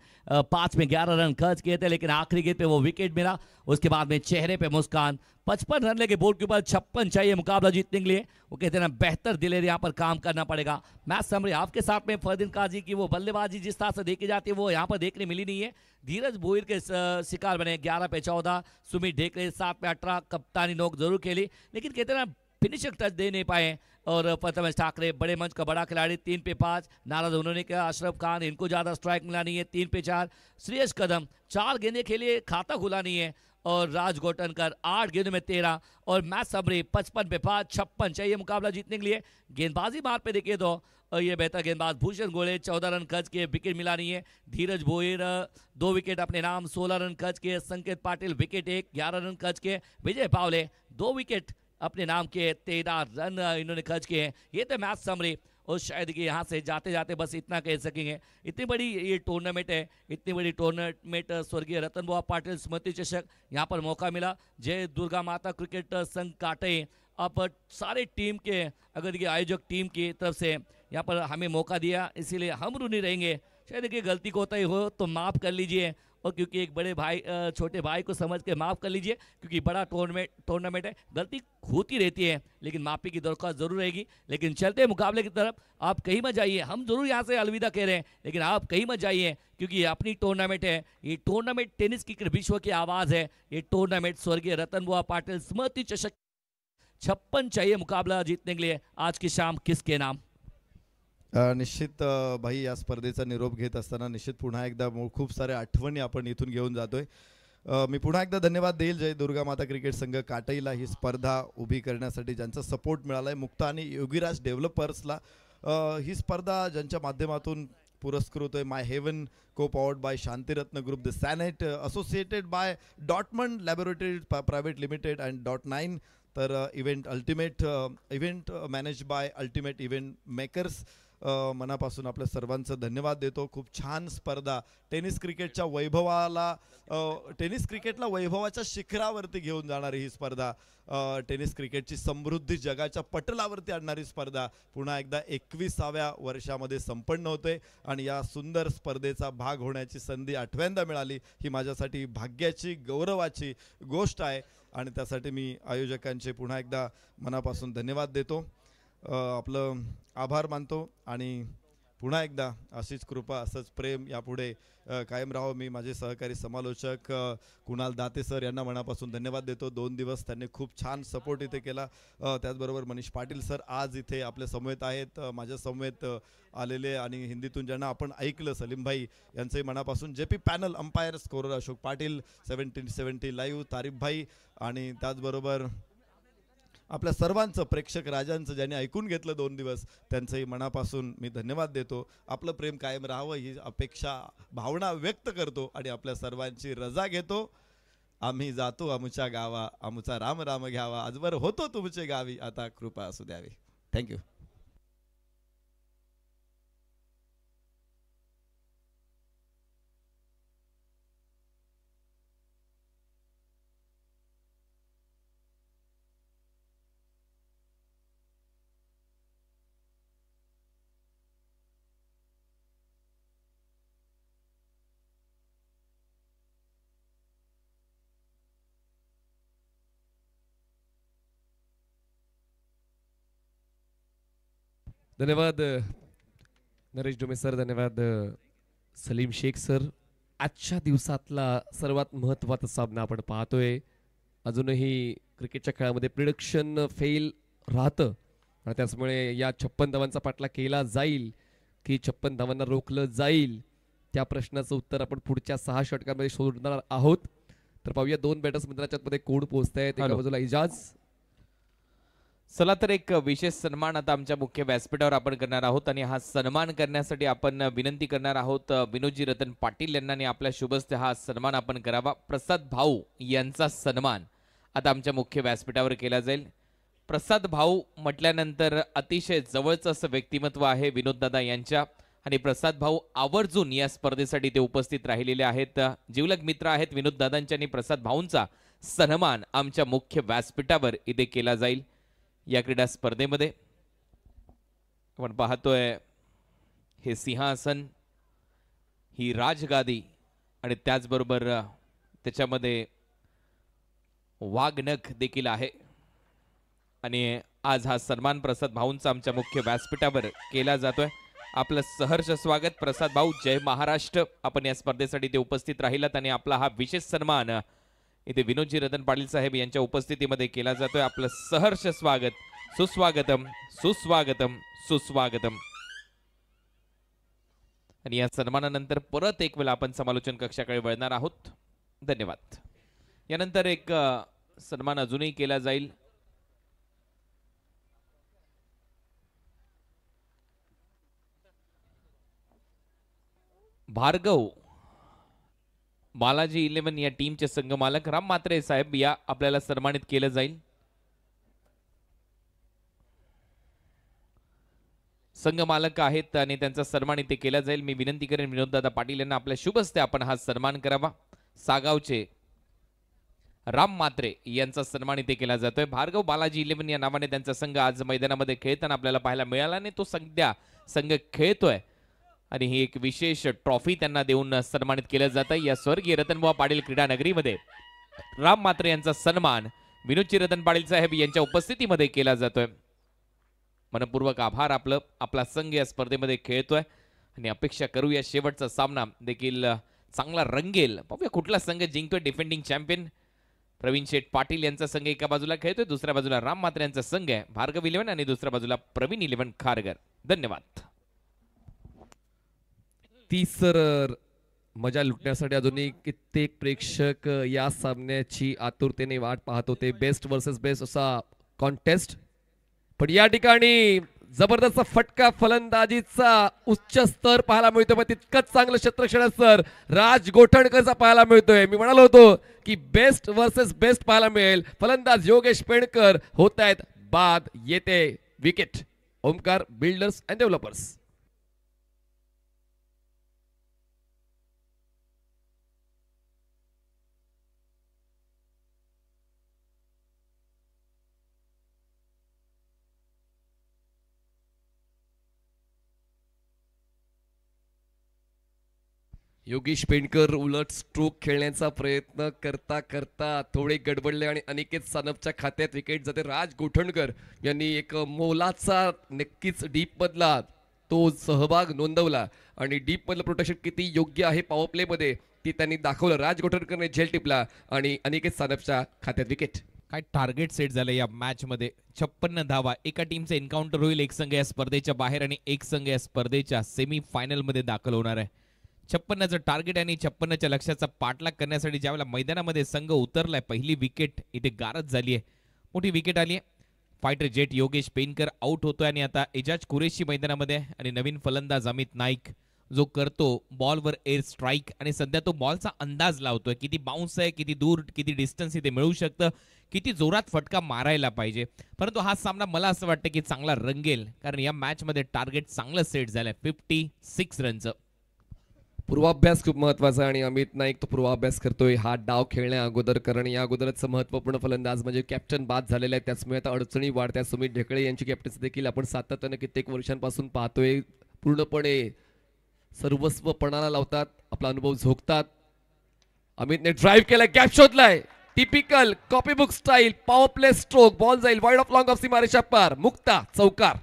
B: 5 में 11 रन खर्च किए थे लेकिन आखिरी गेंद पे वो विकेट मिला. उसके बाद में चेहरे पे मुस्कान. 55 रन लेके बोर्ड के ऊपर 56 चाहिए मुकाबला जीतने के लिए. वो कहते हैं ना बेहतर डिलीवरी यहाँ पर काम करना पड़ेगा. मैच समरी आपके साथ में फरदीन काजी की वो बल्लेबाजी जिस तरह से देखी जाती है वो यहाँ पर देखने मिली नहीं है. धीरज भोईर के शिकार बने. 11 पे 14. सुमित ढेकरे 7 पे 18. कप्तानी नोक जरूर खेली लेकिन कहते हैं ना फिनिशिंग टच दे नहीं पाए। और प्रथमेश ठाकरे बड़े मंच का बड़ा खिलाड़ी 3 पे 5 नाराज उन्होंने कहा। अशरफ खान इनको ज़्यादा स्ट्राइक मिला नहीं है 3 पे 4। श्रेयस कदम 4 गेंदें खेलिए खाता खुला नहीं है। और राज गोटनकर 8 गेंदों में 13। और मैच सबरी 55 पे 5 56 चाहिए मुकाबला जीतने के लिए। गेंदबाजी मार पे देखिए तो ये बेहतर गेंदबाज भूषण गोले 14 रन खर्च के, विकेट मिला नहीं है। धीरज भोईर 2 विकेट अपने नाम 16 रन खर्च के। संकेत पाटिल विकेट 1 11 रन खर्च के। विजय पावले 2 विकेट अपने नाम के 13 रन इन्होंने खर्च किए हैं। ये तो मैच समरी। और शायद कि यहाँ से जाते जाते बस इतना कह सकेंगे, इतनी बड़ी ये टूर्नामेंट है, इतनी बड़ी टूर्नामेंट स्वर्गीय रतन बुआ पाटिल स्मृति चषक यहाँ पर मौका मिला। जय दुर्गा माता क्रिकेट संघ काटे अब सारे टीम के अगर देखिए आयोजक टीम की तरफ से यहाँ पर हमें मौका दिया, इसीलिए हम ऋणी रहेंगे। शायद देखिए गलती को होता ही हो तो माफ़ कर लीजिए। और क्योंकि एक बड़े भाई छोटे भाई को समझ के माफ़ कर लीजिए, क्योंकि बड़ा टूर्नामेंट है, गलती होती रहती है, लेकिन माफ़ी की दरख्वास्त जरूर रहेगी। लेकिन चलते मुकाबले की तरफ आप कहीं मत जाइए। हम जरूर यहाँ से अलविदा कह रहे हैं, लेकिन आप कहीं मत जाइए, क्योंकि ये अपनी टूर्नामेंट है। ये टूर्नामेंट टेनिस क्रिकेट विश्व की आवाज़ है। ये टूर्नामेंट स्वर्गीय रतन बुआ पाटिल स्मृति चषक 56 चाहिए मुकाबला जीतने के लिए। आज की शाम किसके नाम?
A: निश्चित भाई या स्पर्धेचा निरोप घेत असताना निश्चित पुन्हा एकदा खूप साऱ्या आठवणी आपण इथून घेऊन जातोय। मी पुन्हा एकदा धन्यवाद देईल जय दुर्गा माता क्रिकेट संघ काटईला ही स्पर्धा उभी करण्यासाठी ज्यांचा सपोर्ट मिळाला आहे, मुक्ता आणि योगीराज डेव्हलपर्सला। ही स्पर्धा ज्यांच्या माध्यमातून पुरस्कृत आहे my heaven co powered by Shantiratna group the Sanet associated by Dortmund laboratory private limited and .9 तर event manage by ultimate event makers. मनापासून आपल्या सर्वांचं धन्यवाद देतो। खूप छान स्पर्धा टेनिस क्रिकेटच्या वैभवाच्या शिखरावरती घेऊन जाणारी ही स्पर्धा, टेनिस क्रिकेटची समृद्धी जगाच्या पटलावरती आणणारी स्पर्धा पुन्हा एकदा 21व्या वर्षामध्ये संपन्न होते आणि या सुंदर स्पर्धेचा भाग होण्याची संधी 8व्यांदा मिळाली। ही माझ्यासाठी भाग्याची गौरवाची गोष्ट आहे आणि त्यासाठी मी आयोजकांचे पुन्हा एकदा मनापासून धन्यवाद देतो, आपलं आभार मानतो आणि पुन्हा एकदा अशीच कृपा असंच प्रेम यापुढे कायम राहो। मी माझे सहकारी समालोचक कुणाल दाते सर यांना मनापासून धन्यवाद देतो। 2 दिवस त्यांनी खूप छान सपोर्ट इथे केला। त्याचबरोबर मनीष पाटील सर आज इथे आपल्या समवेत आहेत, माझ्या समवेत आलेले आणि हिंदीतून ज्यांना आपण ऐकलं सलीम भाई यांचंही मनापासून। JP panel umpire scorer Ashok Patil 1770 live तारीफ भाई आणि त्याचबरोबर आपल्या सर्वांचं प्रेक्षक राजांचं ज्यांनी ऐकून घेतलं 2 दिवस त्यांचंही मनापासून मी धन्यवाद देतो। आपलं प्रेम कायम राहावं ही अपेक्षा भावना व्यक्त करतो आणि आपल्या सर्वांची रजा घेतो। आम्ही जातो आमच्या गावा, आमचा राम राम घ्यावा, आजवर होतो तुमचे गावी, आता कृपा असू द्यावी। थँक्यू।
C: धन्यवाद नरेश डोमे सर, धन्यवाद सलीम शेख सर। आजच्या दिवसातला सर्वात महत्त्वाचा सामना आपण पाहतोय। अजूनही क्रिकेटच्या खेळामध्ये प्रिडिक्शन फेल राहतं आणि त्यामुळे या 56 धावांचा पाठला केला जाईल की 56 धावांना रोखलं जाईल, त्या प्रश्नाचं उत्तर आपण पुढच्या 6 षटकांमध्ये शोधणार आहोत। तर पाहूया 2 बॅटर्स मध्ये कोण पोहोचतायत। एका बाजूला इजाज।
E: चला तर एक विशेष सन्मान आता आमच्या मुख्य व्यासपीठावर आपण करणार आहोत आणि हा सन्मान करण्यासाठी आपण विनंती करणार आहोत विनोदजी रतन पाटील यांना आणि आपल्या शुभस्ते हा सन्मान आपण करावा। प्रसाद भाऊ यांचा सन्मान आता आमच्या मुख्य व्यासपीठावर केला जाईल। प्रसाद भाऊ म्हटल्यानंतर अतिशय जवळचं असं व्यक्तिमत्व आहे विनोददादा यांच्या आणि प्रसाद भाऊ आवर्जून या स्पर्धेसाठी ते उपस्थित राहिलेले आहेत, जीवलग मित्र आहेत विनोददादांच्या आणि प्रसाद भाऊंचा सन्मान आमच्या मुख्य व्यासपीठावर इथे केला जाईल। या क्रीडा स्पर्धेमध्ये आपण पाहतोय हे सिंहासन, ही राजगादी आणि त्याचबरोबर त्याच्यामध्ये वाघनख देखील आहे आणि आज हा सन्मान प्रसाद भाऊंचा आमच्या मुख्य व्यासपीठावर केला जातोय। आपलं सहर्ष स्वागत प्रसाद भाऊ, जय महाराष्ट्र। आपण या स्पर्धेसाठी ते उपस्थित राहिलात आणि आपला हा विशेष सन्मान इथे विनोदजी रतन पाटील साहेब यांच्या उपस्थितीमध्ये केला जातोय। आपलं सहर्ष स्वागत सुस्वागतम सुस्वागतम सुस्वागतम. आणि या सन्मानानंतर परत एक वेळा आपण समालोचन कक्षाकडे वळणार आहोत. धन्यवाद. यानंतर एक सन्मान अजूनही केला जाईल. भार्गव बालाजी 11 या टीमचे संघ मालक राम म्हात्रे साहेब या आपल्याला सन्मानित केलं जाईल. संघ मालक आहेत आणि त्यांचा सन्मान इथे केला जाईल. मी विनंती करेन विनोददादा पाटील यांना आपल्या शुभ हस्ते आपण हा सन्मान करावा. सागावचे राम म्हात्रे यांचा सन्मान इथे केला जातोय. भार्गव बालाजी 11 या नावाने त्यांचा संघ आज मैदानामध्ये खेळताना आपल्याला पाहायला मिळाला आणि तो सध्या संघ खेळतोय आणि ही एक विशेष ट्रॉफी त्यांना देऊन सन्मानित केलं जात आहे. या स्वर्गीय रतनबुवा पाटील क्रीडा नगरीमध्ये राम म्हात्रे यांचा सन्मान विनोदजी रतन पाटील साहेब यांच्या उपस्थितीमध्ये केला जातोय. मनपूर्वक आभार. आपला संघ या स्पर्धेमध्ये खेळतोय आणि अपेक्षा करूया शेवटचा सामना देखील चांगला रंगेल. पाहूया कुठला संघ जिंकतोय. डिफेंडिंग चॅम्पियन प्रवीण शेठ पाटील यांचा संघ एका बाजूला खेळतोय, दुसऱ्या बाजूला राम म्हात्रे यांचा संघ आहे भार्गव 11 आणि दुसऱ्या बाजूला प्रवीण 11 खारगर. धन्यवाद.
F: ती सर मजा लुटण्यासाठी अजूनही कित्येक प्रेक्षक या सामन्याची आतुरतेने वाट पाहत होते. बेस्ट वर्सेस बेस्ट असा कॉन्टेस्ट, पण या ठिकाणी जबरदस्त फटका फलंदाजीचा उच्च स्तर पाहायला मिळतोय. पण तितकंच चांगलं क्षेत्ररक्षण सर राज गोठणकरचा पाहायला मिळतोय. मी म्हणालो होतो की बेस्ट वर्सेस बेस्ट पाहायला मिळेल. फलंदाज योगेश पेणकर होत आहेत बाद. येते wicket Omkar builders and developers. Yogesh Penkar उलट स्ट्रोक खेळण्याचा प्रयत्न करता करता थोडे गडबडले आणि अनिकेत सानपच्या खात्यात विकेट जाते. राज गोठणकर यांनी एक मोलाचा नक्कीच डीप मधला तो सहभाग नोंदवला आणि डीप मधलं प्रोटेक्शन किती योग्य आहे पॉवर प्ले मध्ये ती त्यांनी दाखवलं. राज गोठणकरने झेल टिपला आणि अनिकेत सानपच्या खात्यात विकेट.
E: काय टार्गेट सेट झालं या मॅच मध्ये. 56 धावा. एका टीमचं एन्काउंटर होईल. एक संघ या स्पर्धेच्या बाहेर आणि एक संघ या स्पर्धेच्या सेमी फायनल मध्ये दाखल होणार आहे. 56चं टार्गेट आणि 56च्या लक्ष्याचा पाठलाग करण्यासाठी ज्यावेळेला मैदानामध्ये संघ उतरलाय पहिली विकेट इथे गारद झाली आहे. मोठी विकेट आली आहे. Fighter jet Yogesh Penkar out होतोय आणि आता एजाज कुरेशी मैदानामध्ये आणि नवीन फलंदाज अमित नाईक जो करतो बॉलवर एअर स्ट्राईक आणि सध्या तो बॉलचा अंदाज लावतोय. किती बाउन्स आहे, किती दूर, किती डिस्टन्स इथे मिळू शकतं, किती जोरात फटका मारायला पाहिजे. परंतु हा सामना मला असं वाटतं की चांगला रंगेल कारण या मॅचमध्ये टार्गेट चांगलं सेट झालंय 56 रनचं.
F: पूर्वाभ्यास खूप महत्वाचा आणि अमित नाईक तो पूर्वाभ्यास करतोय हा डाव खेळण्या अगोदर. कारण या अगोदरच महत्वपूर्ण फलंदाज म्हणजे कॅप्टन बाद झालेला आहे. त्याचमुळे आता अडचणी वाढत्या. सुमित ढेकळे यांची कॅप्टन्सी देखील आपण सातत्याने कित्येक वर्षांपासून पाहतोय. पूर्णपणे सर्वस्व पणाला लावतात, आपला अनुभव झोकतात. अमितने ड्राईव्ह केलाय, गॅप शोधलाय. Typical copy book style power play stroke. Ball जाईल वाईड ऑफ लॉंग ऑफ सीमारेषा पार. मुक्ता चौकार.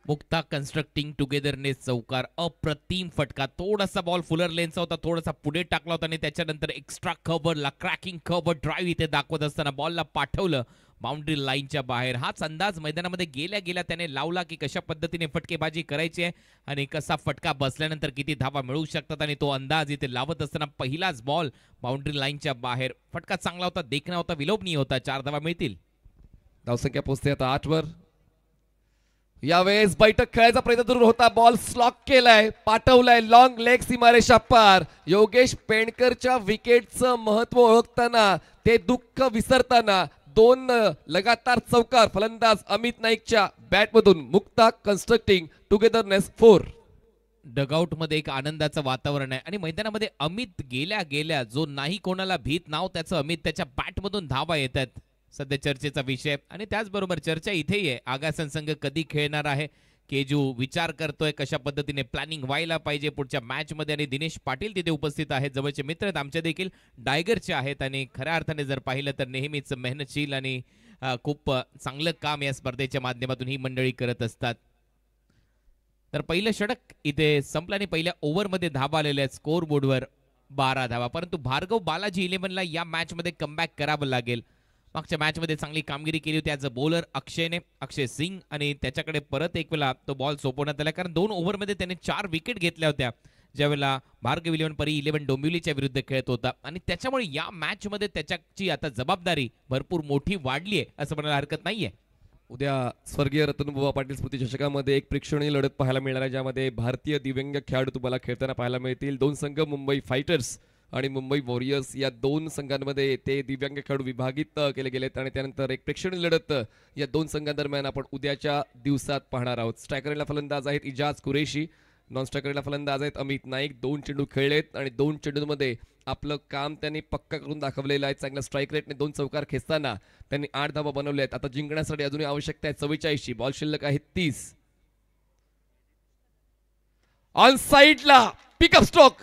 E: मुक्ता कन्स्ट्रक्टिंग टुगेदरनेस चौकार. अप्रतिम फटका. थोडासा बॉल फुलर लेनचा होता, थोडासा पुढे टाकला होता आणि त्याच्यानंतर एक्स्ट्रा कव्हरला क्रॅकिंग कव्हर ड्राईव्ह इथे दाखवत असताना बॉलला पाठवलं बाउंड्री लाईनच्या बाहेर. हाच अंदाज मैदानामध्ये गेल्या गेल्या त्याने लावला की कशा पद्धतीने फटकेबाजी करायची आहे आणि कसा फटका बसल्यानंतर किती धावा मिळू शकतात आणि तो अंदाज इथे लावत असताना पहिलाच बॉल बाउंड्री लाईनच्या बाहेर. फटका चांगला होता, देखणा होता, विलोभनीय होता. 4 धावा मिळतील.
F: धावसंख्या पोहोचते आता 8 वर. यावेळेस बैठक खेळायचा प्रयत्न जरूर होता. बॉल स्लॉक केलाय, पाठवलाय लॉंग लेग सीमारेषा पार. योगेश पेणकरच्या विकेटचं महत्व ओळखताना ते दुःख विसरताना 2 लगातार चौकार फलंदाज अमित नाईकच्या बॅटमधून. Mukta constructing togetherness 4.
E: डगआउट मध्ये एक आनंदाचं वातावरण आहे आणि मैदानामध्ये अमित गेल्या गेल्या जो नाही कोणाला भीत नाव त्याचं अमित त्याच्या बॅटमधून धावा येत आहेत. सध्या चर्चेचा विषय आणि त्याचबरोबर चर्चा इथेही आहे आगासन संघ कधी खेळणार आहे. केजू विचार करतोय कशा पद्धतीने प्लॅनिंग व्हायला पाहिजे पुढच्या मॅच मध्ये आणि दिनेश पाटील तिथे उपस्थित आहेत. जवळचे मित्र आहेत आमच्या देखील डायगरचे आहेत आणि खऱ्या अर्थाने जर पाहिलं तर नेहमीच मेहनतशील आणि खूप चांगलं काम या स्पर्धेच्या माध्यमातून ही मंडळी करत असतात. तर पहिलं षटक इथे संपलं आणि पहिल्या ओव्हरमध्ये धावा आलेल्या आहेत स्कोर बोर्डवर 12 धावा. परंतु भार्गव बालाजी 11ला या मॅच मध्ये कमबॅक करावं लागेल. मागच्या मॅचमध्ये चांगली कामगिरी केली होती ॲज अ बॉलर अक्षय सिंग, आणि त्याच्याकडे परत एक वेळा तो बॉल सोपवण्यात आला, कारण 2 ओव्हरमध्ये त्याने 4 विकेट घेतल्या होत्या ज्यावेळेला भार्गव इलेव्हन परी 11 डोंबिवलीच्या विरुद्ध खेळत होता, आणि त्याच्यामुळे या मॅचमध्ये त्याच्याची आता जबाबदारी भरपूर मोठी वाढली आहे असं म्हणायला हरकत नाहीये.
F: उद्या स्वर्गीय रतनबुवा पाटील स्मृती चषकामध्ये एक प्रेक्षणीय लढत पाहायला मिळणार आहे, ज्यामध्ये भारतीय दिव्यांग खेळाडू तुम्हाला खेळताना पाहायला मिळतील. 2 संघ मुंबई फायटर्स आणि मुंबई वॉरियर्स या 2 संघांमध्ये ते दिव्यांग खेळाडू विभागित केले गेलेत, आणि त्यानंतर एक प्रेक्षणीय लढत या 2 संघांदरम्यान आपण उद्याच्या दिवसात पाहणार आहोत. स्ट्रायकरला फलंदाज आहेत इजाज कुरेशी, नॉन स्ट्रायकरला फलंदाज आहेत अमित नाईक. 2 चेंडू खेळलेत आणि 2 चेंडूंमध्ये आपलं काम त्यांनी पक्का करून दाखवलेलं आहे. चांगल्या स्ट्राईक रेटने 2 चौकार खेचताना त्यांनी 8 धावा बनवल्या आहेत. आता जिंकण्यासाठी अजूनही आवश्यकता आहे 44ची. बॉल शिल्लक आहे 30. ऑन साइडला पिकअप स्ट्रोक,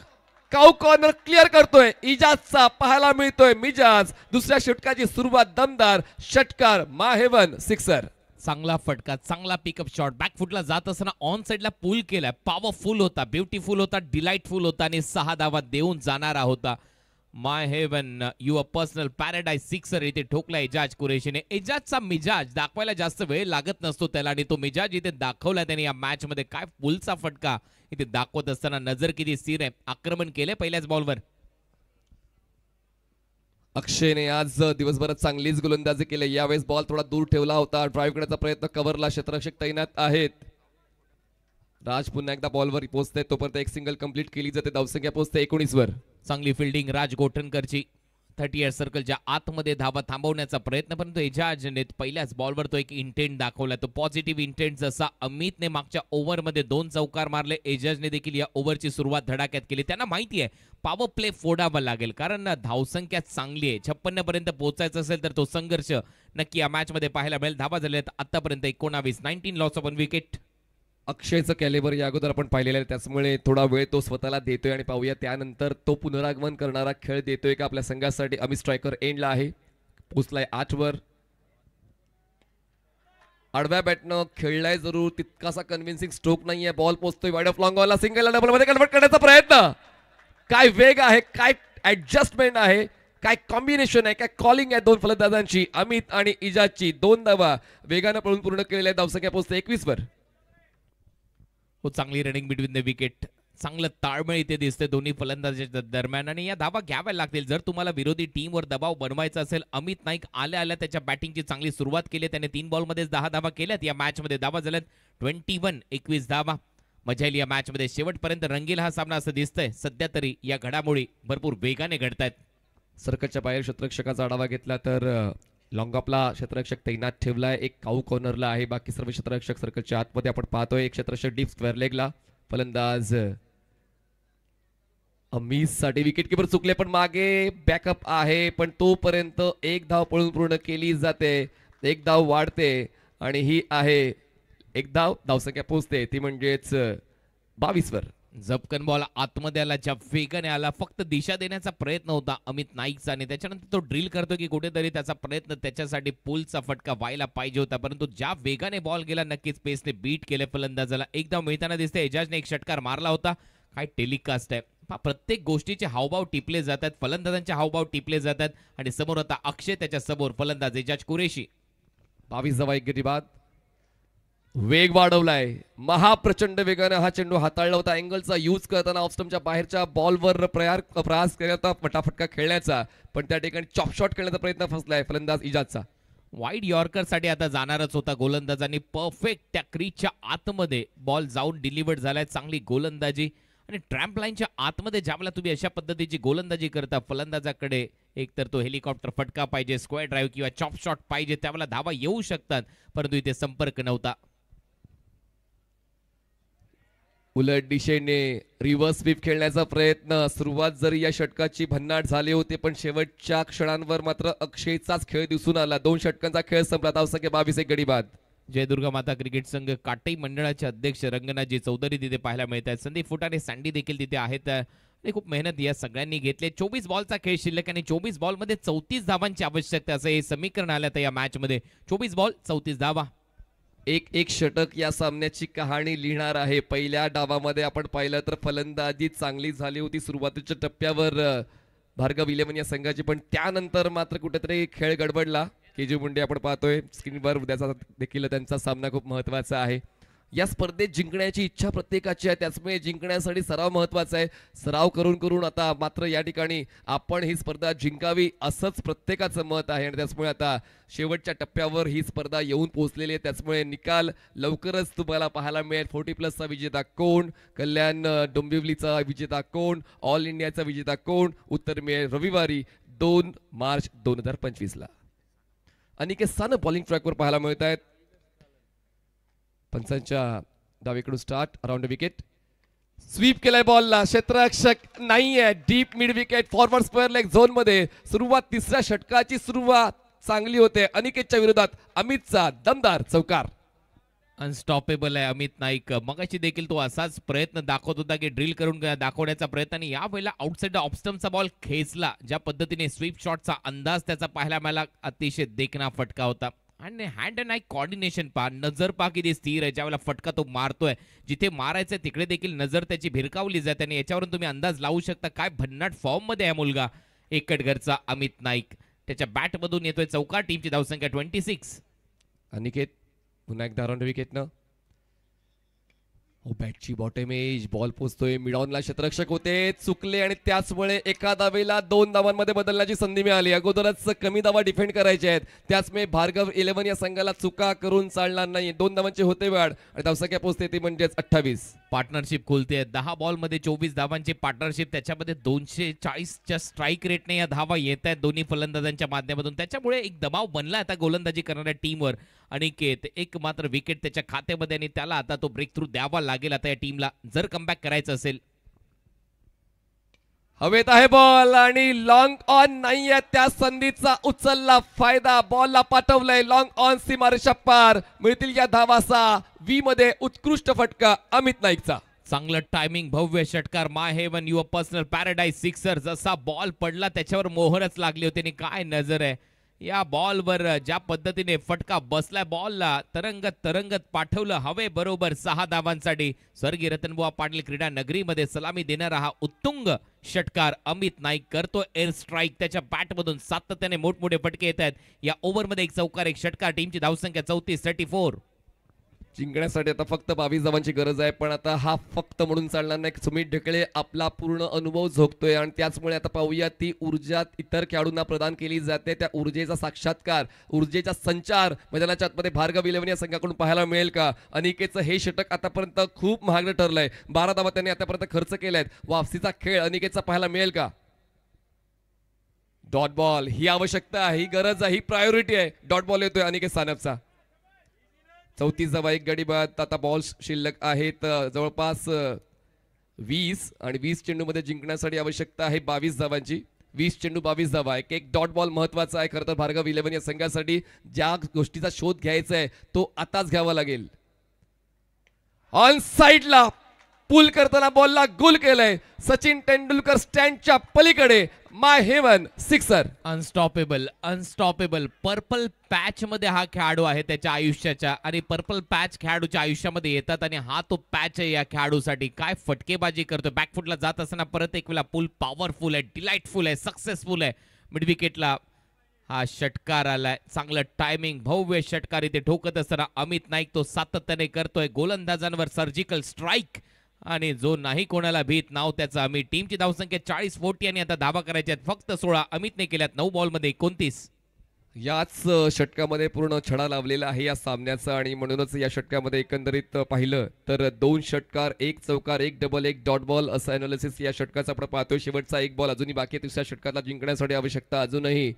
F: काऊ कॉर्नर क्लिअर करतोय इजाजचा, पाहायला मिळतोय मिजाज. दुसऱ्या षटकाची सुरुवात दमदार, षटकार माहेवन, सिक्सर.
E: चांगला फटका, चांगला पिकअप शॉट, बॅकफुटला जात असताना ऑन साइडला पूल केलाय. पॉवरफुल होता, ब्युटिफुल होता, डिलाइटफुल होता, आणि 6 धावा देऊन जाणारा होता. My heaven, your personal paradise sixer इथे ठोकला एजाज कुरेशीने. एजाजचा मिजाज दाखवायला जास्त वेळ लागत नसतो त्याला, आणि तो मिजाज इथे दाखवला त्याने या मॅच मध्ये. काय पुलचा फटका इथे दाखवत असताना नजर किती स्थिर आहे. आक्रमण केले पहिल्याच बॉलवर.
F: अक्षयने आज दिवसभरात चांगलीच गोलंदाजी केली. यावेळेस बॉल थोडा दूर ठेवला होता, ड्राईव्ह करण्याचा प्रयत्न, कव्हरला क्षेत्ररक्षक तैनात आहेत. राज पुन्हा एकदा बॉलवर पोहोचते, तोपर्यंत एक सिंगल कंप्लीट केली जाते. धावसंख्या पोहोचते 19 वर.
E: चांगली फिल्डिंग राज गोठणकरची. 38 सर्कलच्या आतमध्ये धावा थांबवण्याचा प्रयत्न, परंतु एजाजने पहिल्याच बॉलवर तो एक इंटेंट दाखवला. तो पॉझिटिव्ह इंटेंट जसा अमितने मागच्या ओव्हरमध्ये 2 चौकार मारले, एजाजने देखील या ओव्हरची सुरुवात धडाक्यात केली. त्यांना माहिती आहे पॉवर प्ले फोडावा लागेल, कारण धावसंख्या चांगली आहे. 56 पर्यंत पोहोचायचं असेल तर तो संघर्ष नक्की या मॅच मध्ये पाहायला मिळेल. धावा झाल्या आतापर्यंत 19 लॉस ऑफ 1 विकेट.
F: अक्षयचं कॅलिबर या अगोदर आपण पाहिलेलं आहे, त्यामुळे थोडा वेळ तो स्वतःला देतोय, आणि पाहूया त्यानंतर तो पुनरागमन करणारा खेळ देतोय का आपल्या संघासाठी. अमित स्ट्रायकर एंडला आहे, पोचलाय 8 वर. आडव्या बॅटनं खेळलाय जरूर, तितकासा कन्व्हिन्सिंग स्ट्रोक नाहीये. बॉल पोचतोय वाईड ऑफ लॉंग बॉलला, सिंगल डबल मध्ये कन्वर्ट करण्याचा प्रयत्न. काय वेग आहे, काय ऍडजस्टमेंट आहे, काय कॉम्बिनेशन आहे, काय कॉलिंग आहे 2 फलंदाजांची. अमित आणि इजाजची 2 धावा वेगानं पळून पूर्ण केलेल्या. धावसंख्या पोहोचते 21 वर.
E: चांगली रनिंग बिटवीन द विकेट, चांगलं ताळमेळ इथे दिसते दोन्ही फलंदाजांच्या दरम्यान, आणि या धावा घ्याव्या लागतील जर तुम्हाला विरोधी टीमवर दबाव बनवायचा असेल. अमित नाईक आल्या आल्या त्याच्या बॅटिंगची चांगली सुरुवात केली. त्याने 3 बॉलमध्येच 10 धावा केल्यात. या मॅच मध्ये धावा झाल्यात 21 धावा. मजा येईल या मॅच मध्ये. शेवटपर्यंत रंगील हा सामना असं दिसतंय. सध्या तरी या घडामोडी भरपूर वेगाने घडतायत.
F: सर्कलच्या बाहेर क्षेत्ररक्षकाचा आढावा घेतला तर लॉंगॉपला क्षेत्ररक्षक तैनात ठेवलाय, एक काऊ कॉर्नरला आहे. बाकी सर्व क्षेत्ररक्षक सर्कलच्या आतमध्ये आपण पाहतोय. एक क्षेत्ररक्षक डीप स्क्वेअर लेगला. फलंदाज अमीस साठी विकेट किपर चुकले, पण मागे बॅकअप आहे, पण तोपर्यंत 1 धाव पळून पूर्ण केली जाते. 1 धाव वाढते, आणि ही आहे 1 धाव. धावसंख्या पोहोचते ती म्हणजेच 22 वर.
E: झपकन बॉल आतमध्ये आला, ज्या वेगाने आला, फक्त दिशा देण्याचा प्रयत्न होता अमित नाईकचा, आणि त्याच्यानंतर तो ड्रिल करतो की कुठेतरी त्याचा प्रयत्न त्याच्यासाठी पुलचा फटका व्हायला पाहिजे होता, परंतु ज्या वेगाने बॉल गेला नक्कीच पेसने बीट केले फलंदाजाला. एकदा मिळताना दिसते. एजाजने एक षटकार मारला होता. काय टेलिकास्ट आहे, प्रत्येक गोष्टीचे हावभाव टिपले जातात, फलंदाजांचे हावभाव टिपले जातात, आणि समोर आता अक्षय, त्याच्या समोर फलंदाज एजाज कुरेशी.
F: 22 धावा, 1 गडी बाद. वेग वाढवलाय, महाप्रचंड वेगाने हा चेंडू हाताळला होता. अँगलचा यूज करताना ऑफस्टमच्या बाहेरच्या बॉलवर प्रयास केला फटाफटका खेळण्याचा, पण त्या ठिकाणी चॉप शॉट खेळण्याचा प्रयत्न फसलाय फलंदाज इजाजचा.
E: वाईड यॉर्कर साठी आता जाणारच होता गोलंदाजांनी. परफेक्ट त्या क्रीजच्या आतमध्ये बॉल जाऊन डिलिव्हर्ड झालाय. चांगली गोलंदाजी, आणि ट्रॅम्प लाईनच्या आतमध्ये ज्यावेळेला तुम्ही अशा पद्धतीची गोलंदाजी करता, फलंदाजाकडे एकतर तो हेलिकॉप्टर फटका पाहिजे, स्क्वेअर ड्राईव्ह किंवा चॉप शॉट पाहिजे, त्यावेळेला धावा येऊ शकतात, परंतु इथे संपर्क नव्हता.
F: उलट दिशेने रिव्हर्स स्वीप खेळण्याचा प्रयत्न. सुरुवात जरी या षटकाची भन्नाट झाली होती, पण शेवटच्या क्षणांवर मात्र अक्षयचाच खेळ दिसून आला. 2 षटकांचा खेळ संपला. धावसंख्या 22, 1 गडी बाद.
E: जयदुर्गा माता क्रिकेट संघ काटई मंडळाचे अध्यक्ष रंगनाथजी चौधरी तिथे पाहायला मिळत आहेत. संदीप फुटाणे सँडी देखील तिथे आहेत, आणि खूप मेहनत या सगळ्यांनी घेतली. 24 बॉलचा खेळ शिल्लक, आणि 24 बॉलमध्ये 34 धावांची आवश्यकता, असं हे समीकरण आलं तर या मॅच मध्ये. 24 बॉल 34 धावा.
F: एक षटक या सामन्याची कहाणी लिहिणार आहे. पहिल्या डावामध्ये आपण पाहिलं तर फलंदाजी चांगली झाली होती. सुरुवातीच्या टप्प्यावर भार्गव इलेव्हन या संघाची, पण त्यानंतर मात्र कुठेतरी खेळ गडबडला. केजू मुंडे आपण पाहतोय स्क्रीनवर, उद्याचा देखील त्यांचा सामना खूप महत्वाचा आहे. या स्पर्धेत जिंकण्याची इच्छा प्रत्येकाची आहे, त्याचमुळे जिंकण्यासाठी सराव महत्वाचा आहे. सराव करून करून आता मात्र या ठिकाणी आपण ही स्पर्धा जिंकावी असंच प्रत्येकाचं मत आहे, आणि त्याचमुळे आता शेवटच्या टप्प्यावर ही स्पर्धा येऊन पोहोचलेली आहे. त्याचमुळे निकाल लवकरच तुम्हाला पाहायला मिळेल. 40+चा विजेता कोण, कल्याण डोंबिवलीचा विजेता कोण, ऑल इंडियाचा विजेता कोण, उत्तर मिळेल रविवारी 2 मार्च 2025ला. अनिकेत सानं बॉलिंग ट्रॅकवर पाहायला मिळत आहेत. पंचांच्या डावीकडून स्टार्ट, अराउंड विकेट, स्वीप केलाय बॉलला, क्षेत्ररक्षक नाहीये, deep mid wicket, forward square leg zone मध्ये. सुरुवात तिसऱ्या षटकाची सुरुवात चांगली होते अनिकेतच्या विरोधात अमितचा दमदार चौकार.
E: अनस्टॉपेबल आहे अमित नाईक. मगाशी देखील तो असाच प्रयत्न दाखवत होता की ड्रिल करून दाखवण्याचा प्रयत्न, आणि यावेळेला आउटसाइड ऑफ स्टंपचा बॉल खेचला. ज्या पद्धतीने स्वीप शॉटचा अंदाज त्याचा पाहायला मिळाला, अतिशय देखणा फटका होता. आणि हँड अँड आय कॉर्डिनेशन पहा, नजर पहा किती स्थिर आहे. ज्यावेळेला फटका तो मारतोय, जिथे मारायचं तिकडे देखील नजर त्याची भिरकावली जाते, आणि याच्यावरून तुम्ही अंदाज लावू शकता काय भन्नाट फॉर्म मध्ये आहे मुलगा एकटघरचा अमित नाईक. त्याच्या बॅट मधून येतोय चौकार. टीमची धावसंख्या 26.
F: अनिकेत पुन्हा एकदा अराउंड विकेटनं, बॅटची बॉटम एज, बॉल पोचतोय मिड ऑनला, क्षेत्ररक्षक होते चुकले, आणि त्याचमुळे एका धावेला 2 धावांमध्ये बदलण्याची संधी मिळाली. अगोदरच कमी धावा डिफेंड करायचे आहेत, त्याचमुळे भार्गव इलेव्हन या संघाला चुका करून चालणार नाही. 2 धावांची होते वाढ, आणि धावसंख्या पोहोचते ती म्हणजेच 28.
E: पार्टनरशिप खुलते. 10 बॉलमध्ये 24 धावांची पार्टनरशिप, त्याच्यामध्ये 240च्या स्ट्राईक रेटने या धावा येत आहेत दोन्ही फलंदाजांच्या माध्यमातून. त्याच्यामुळे एक दबाव बनला आता गोलंदाजी करणाऱ्या टीमवर. अनिकेत एक मात्र विकेट त्याच्या खात्यामध्ये, आणि त्याला आता तो ब्रेक थ्रू द्यावा लागेल आता या टीमला जर कमबॅक करायचं असेल.
F: हवेत आहे बॉल, आणि लॉंग ऑन नाहीये, त्या संधीचा उचलला फायदा. बॉलला पाठवलंय लॉंग ऑन, सीमारेषा पार. मिळतील या धावासा. वी मध्ये उत्कृष्ट फटका अमित नाईकचा.
E: चांगलं टायमिंग, भव्य षटकार, my heaven your personal paradise sixer. जसा बॉल पडला त्याच्यावर मोहरच लागली होती, आणि काय नजर आहे या बॉलवर. ज्या पद्धतीने फटका बसलाय बॉलला, तरंगत तरंगत पाठवलं हवे बरोबर 6 धावांसाठी. स्वर्गीय रतनबुवा पाटील क्रीडा नगरीमध्ये सलामी देणारा हा उत्तुंग षटकार अमित नाईक करतो एअर स्ट्राईक. त्याच्या बॅटमधून सातत्याने मोठमोठे फटके येत आहेत. या ओव्हरमध्ये एक चौकार, एक षटकार. टीमची धावसंख्या 34.
F: जिंकण्यासाठी आता फक्त 22 धावांची गरज आहे, पण आता हा फक्त म्हणून चालणार नाही. सुमित ढेकळे आपला पूर्ण अनुभव झोकतोय, आणि त्याचमुळे आता पाहूया ती ऊर्जा इतर खेळाडूंना प्रदान केली जाते. त्या ऊर्जेचा साक्षात्कार, ऊर्जेचा संचार मैदानाच्या आतमध्ये भार्गव इलेव्हन या संघाकडून पाहायला मिळेल का? अनिकेतचं हे षटक आतापर्यंत खूप महागडं ठरलंय. 12 धावा त्यांनी आतापर्यंत खर्च केल्यात. वापसीचा खेळ अनिकेतचा पाहायला मिळेल का? डॉट बॉल, ही आवश्यकता आहे, ही गरज आहे, ही प्रायोरिटी आहे. डॉट बॉल येतोय अनिकेत सानपचा. 34 धावा, एक गडी बाद. आता बॉल शिल्लक आहेत जवळपास 20, आणि 20 चेंडूमध्ये जिंकण्यासाठी आवश्यकता आहे 22 धावांची. 20 चेंडू 22 धावा. एक डॉट बॉल महत्वाचा आहे खरं तर भार्गव इलेव्हन या संघासाठी. ज्या गोष्टीचा शोध घ्यायचा आहे तो आताच घ्यावा लागेल. ऑन साइडला पुल करताना बॉलला गुल केलंय सचिन तेंडुलकर स्टँडच्या पलीकडे. My heaven sixer.
E: Unstoppable purple patch मध्ये हा खेळाडू आहे त्याच्या आयुष्याच्या, आणि पर्पल पॅच खेळाडूच्या आयुष्यामध्ये येतात, आणि हा तो पॅच आहे या खेळाडूसाठी. काय फटकेबाजी करतो, बॅकफुटला जात असताना परत एक वेळा पुल पॉवरफुल आहे, डिलाइटफुल आहे, सक्सेसफुल आहे. मिड विकेटला हा षटकार आलाय. चांगलं टायमिंग, भव्य षटकार इथे ठोकत असताना अमित नाईक तो सातत्याने करतोय गोलंदाजांवर सर्जिकल स्ट्राईक, आणि जो नाही कोणाला भीत नाव त्याचं अमित. टीमची धावसंख्या 40 आणि आता धावा करायच्या आहेत फक्त 16. अमितने केल्यात 9 बॉलमध्ये 29.
F: याच षटकामध्ये पूर्ण छडा लावलेला आहे या सामन्याचा, आणि म्हणूनच या षटकामध्ये एकंदरीत पाहिलं तर 2 षटकार, 1 चौकार, 1 डबल, 1 डॉट बॉल असं अनालिसिस या षटकाचा आपण पाहतोय. शेवटचा 1 बॉल अजूनही बाकी. तिसऱ्या षटकाला जिंकण्यासाठी आवश्यकता अजूनही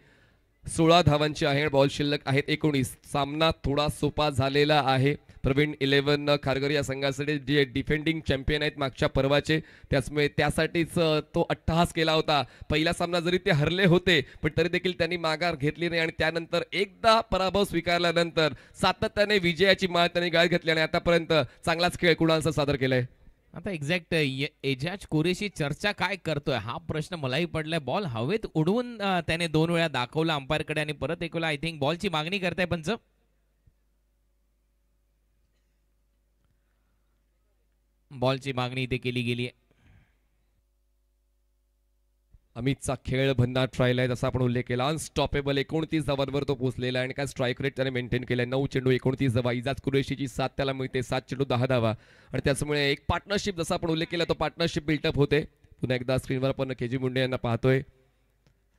F: 16 धावांची आहे. बॉल शिल्लक आहेत 19. सामना थोडा सोपा झालेला आहे. प्रवीण इलेव्हन खारघर या संघासाठी जे डिफेंडिंग चॅम्पियन आहेत मागच्या पर्वाचे, त्याचमुळे त्यासाठीच तो अट्टहास केला होता. पहिला सामना जरी ते हरले होते, पण तरी देखील त्यांनी माघार घेतली नाही, आणि त्यानंतर एकदा पराभव स्वीकारल्यानंतर सातत्याने विजयाची माळ त्यांनी गाळ घेतली, आणि आतापर्यंत चांगलाच खेळ कुणालचा सादर केलाय.
E: आता एक्झॅक्ट एजाज कुरेशी चर्चा काय करतोय हा प्रश्न मलाही पडलाय. बॉल हवेत उडवून त्याने 2 वेळा दाखवला अंपायरकडे, आणि परत एक वेळा आय थिंक बॉलची मागणी करताय पंच. बॉलची मागणी इथे केली गेली आहे.
F: अमितचा खेळ भन्नाट राहिलाय जसा आपण उल्लेख केला. अनस्टॉपेबल 29 धावांवर तो पोहोचलेला आहे आणि काय स्ट्राईक रेट त्याने मेंटेन केलाय. 9 चेंडू 29 धावा. इजाज कुरेशीची 7 त्याला मिळते. 7 चेंडू 10 धावा आणि त्याच्यामुळे एक पार्टनरशिप जसा आपण उल्लेख केला तो पार्टनरशिप बिल्टअप होते. पुन्हा एकदा स्क्रीनवर आपण के जी मुंडे यांना पाहतोय.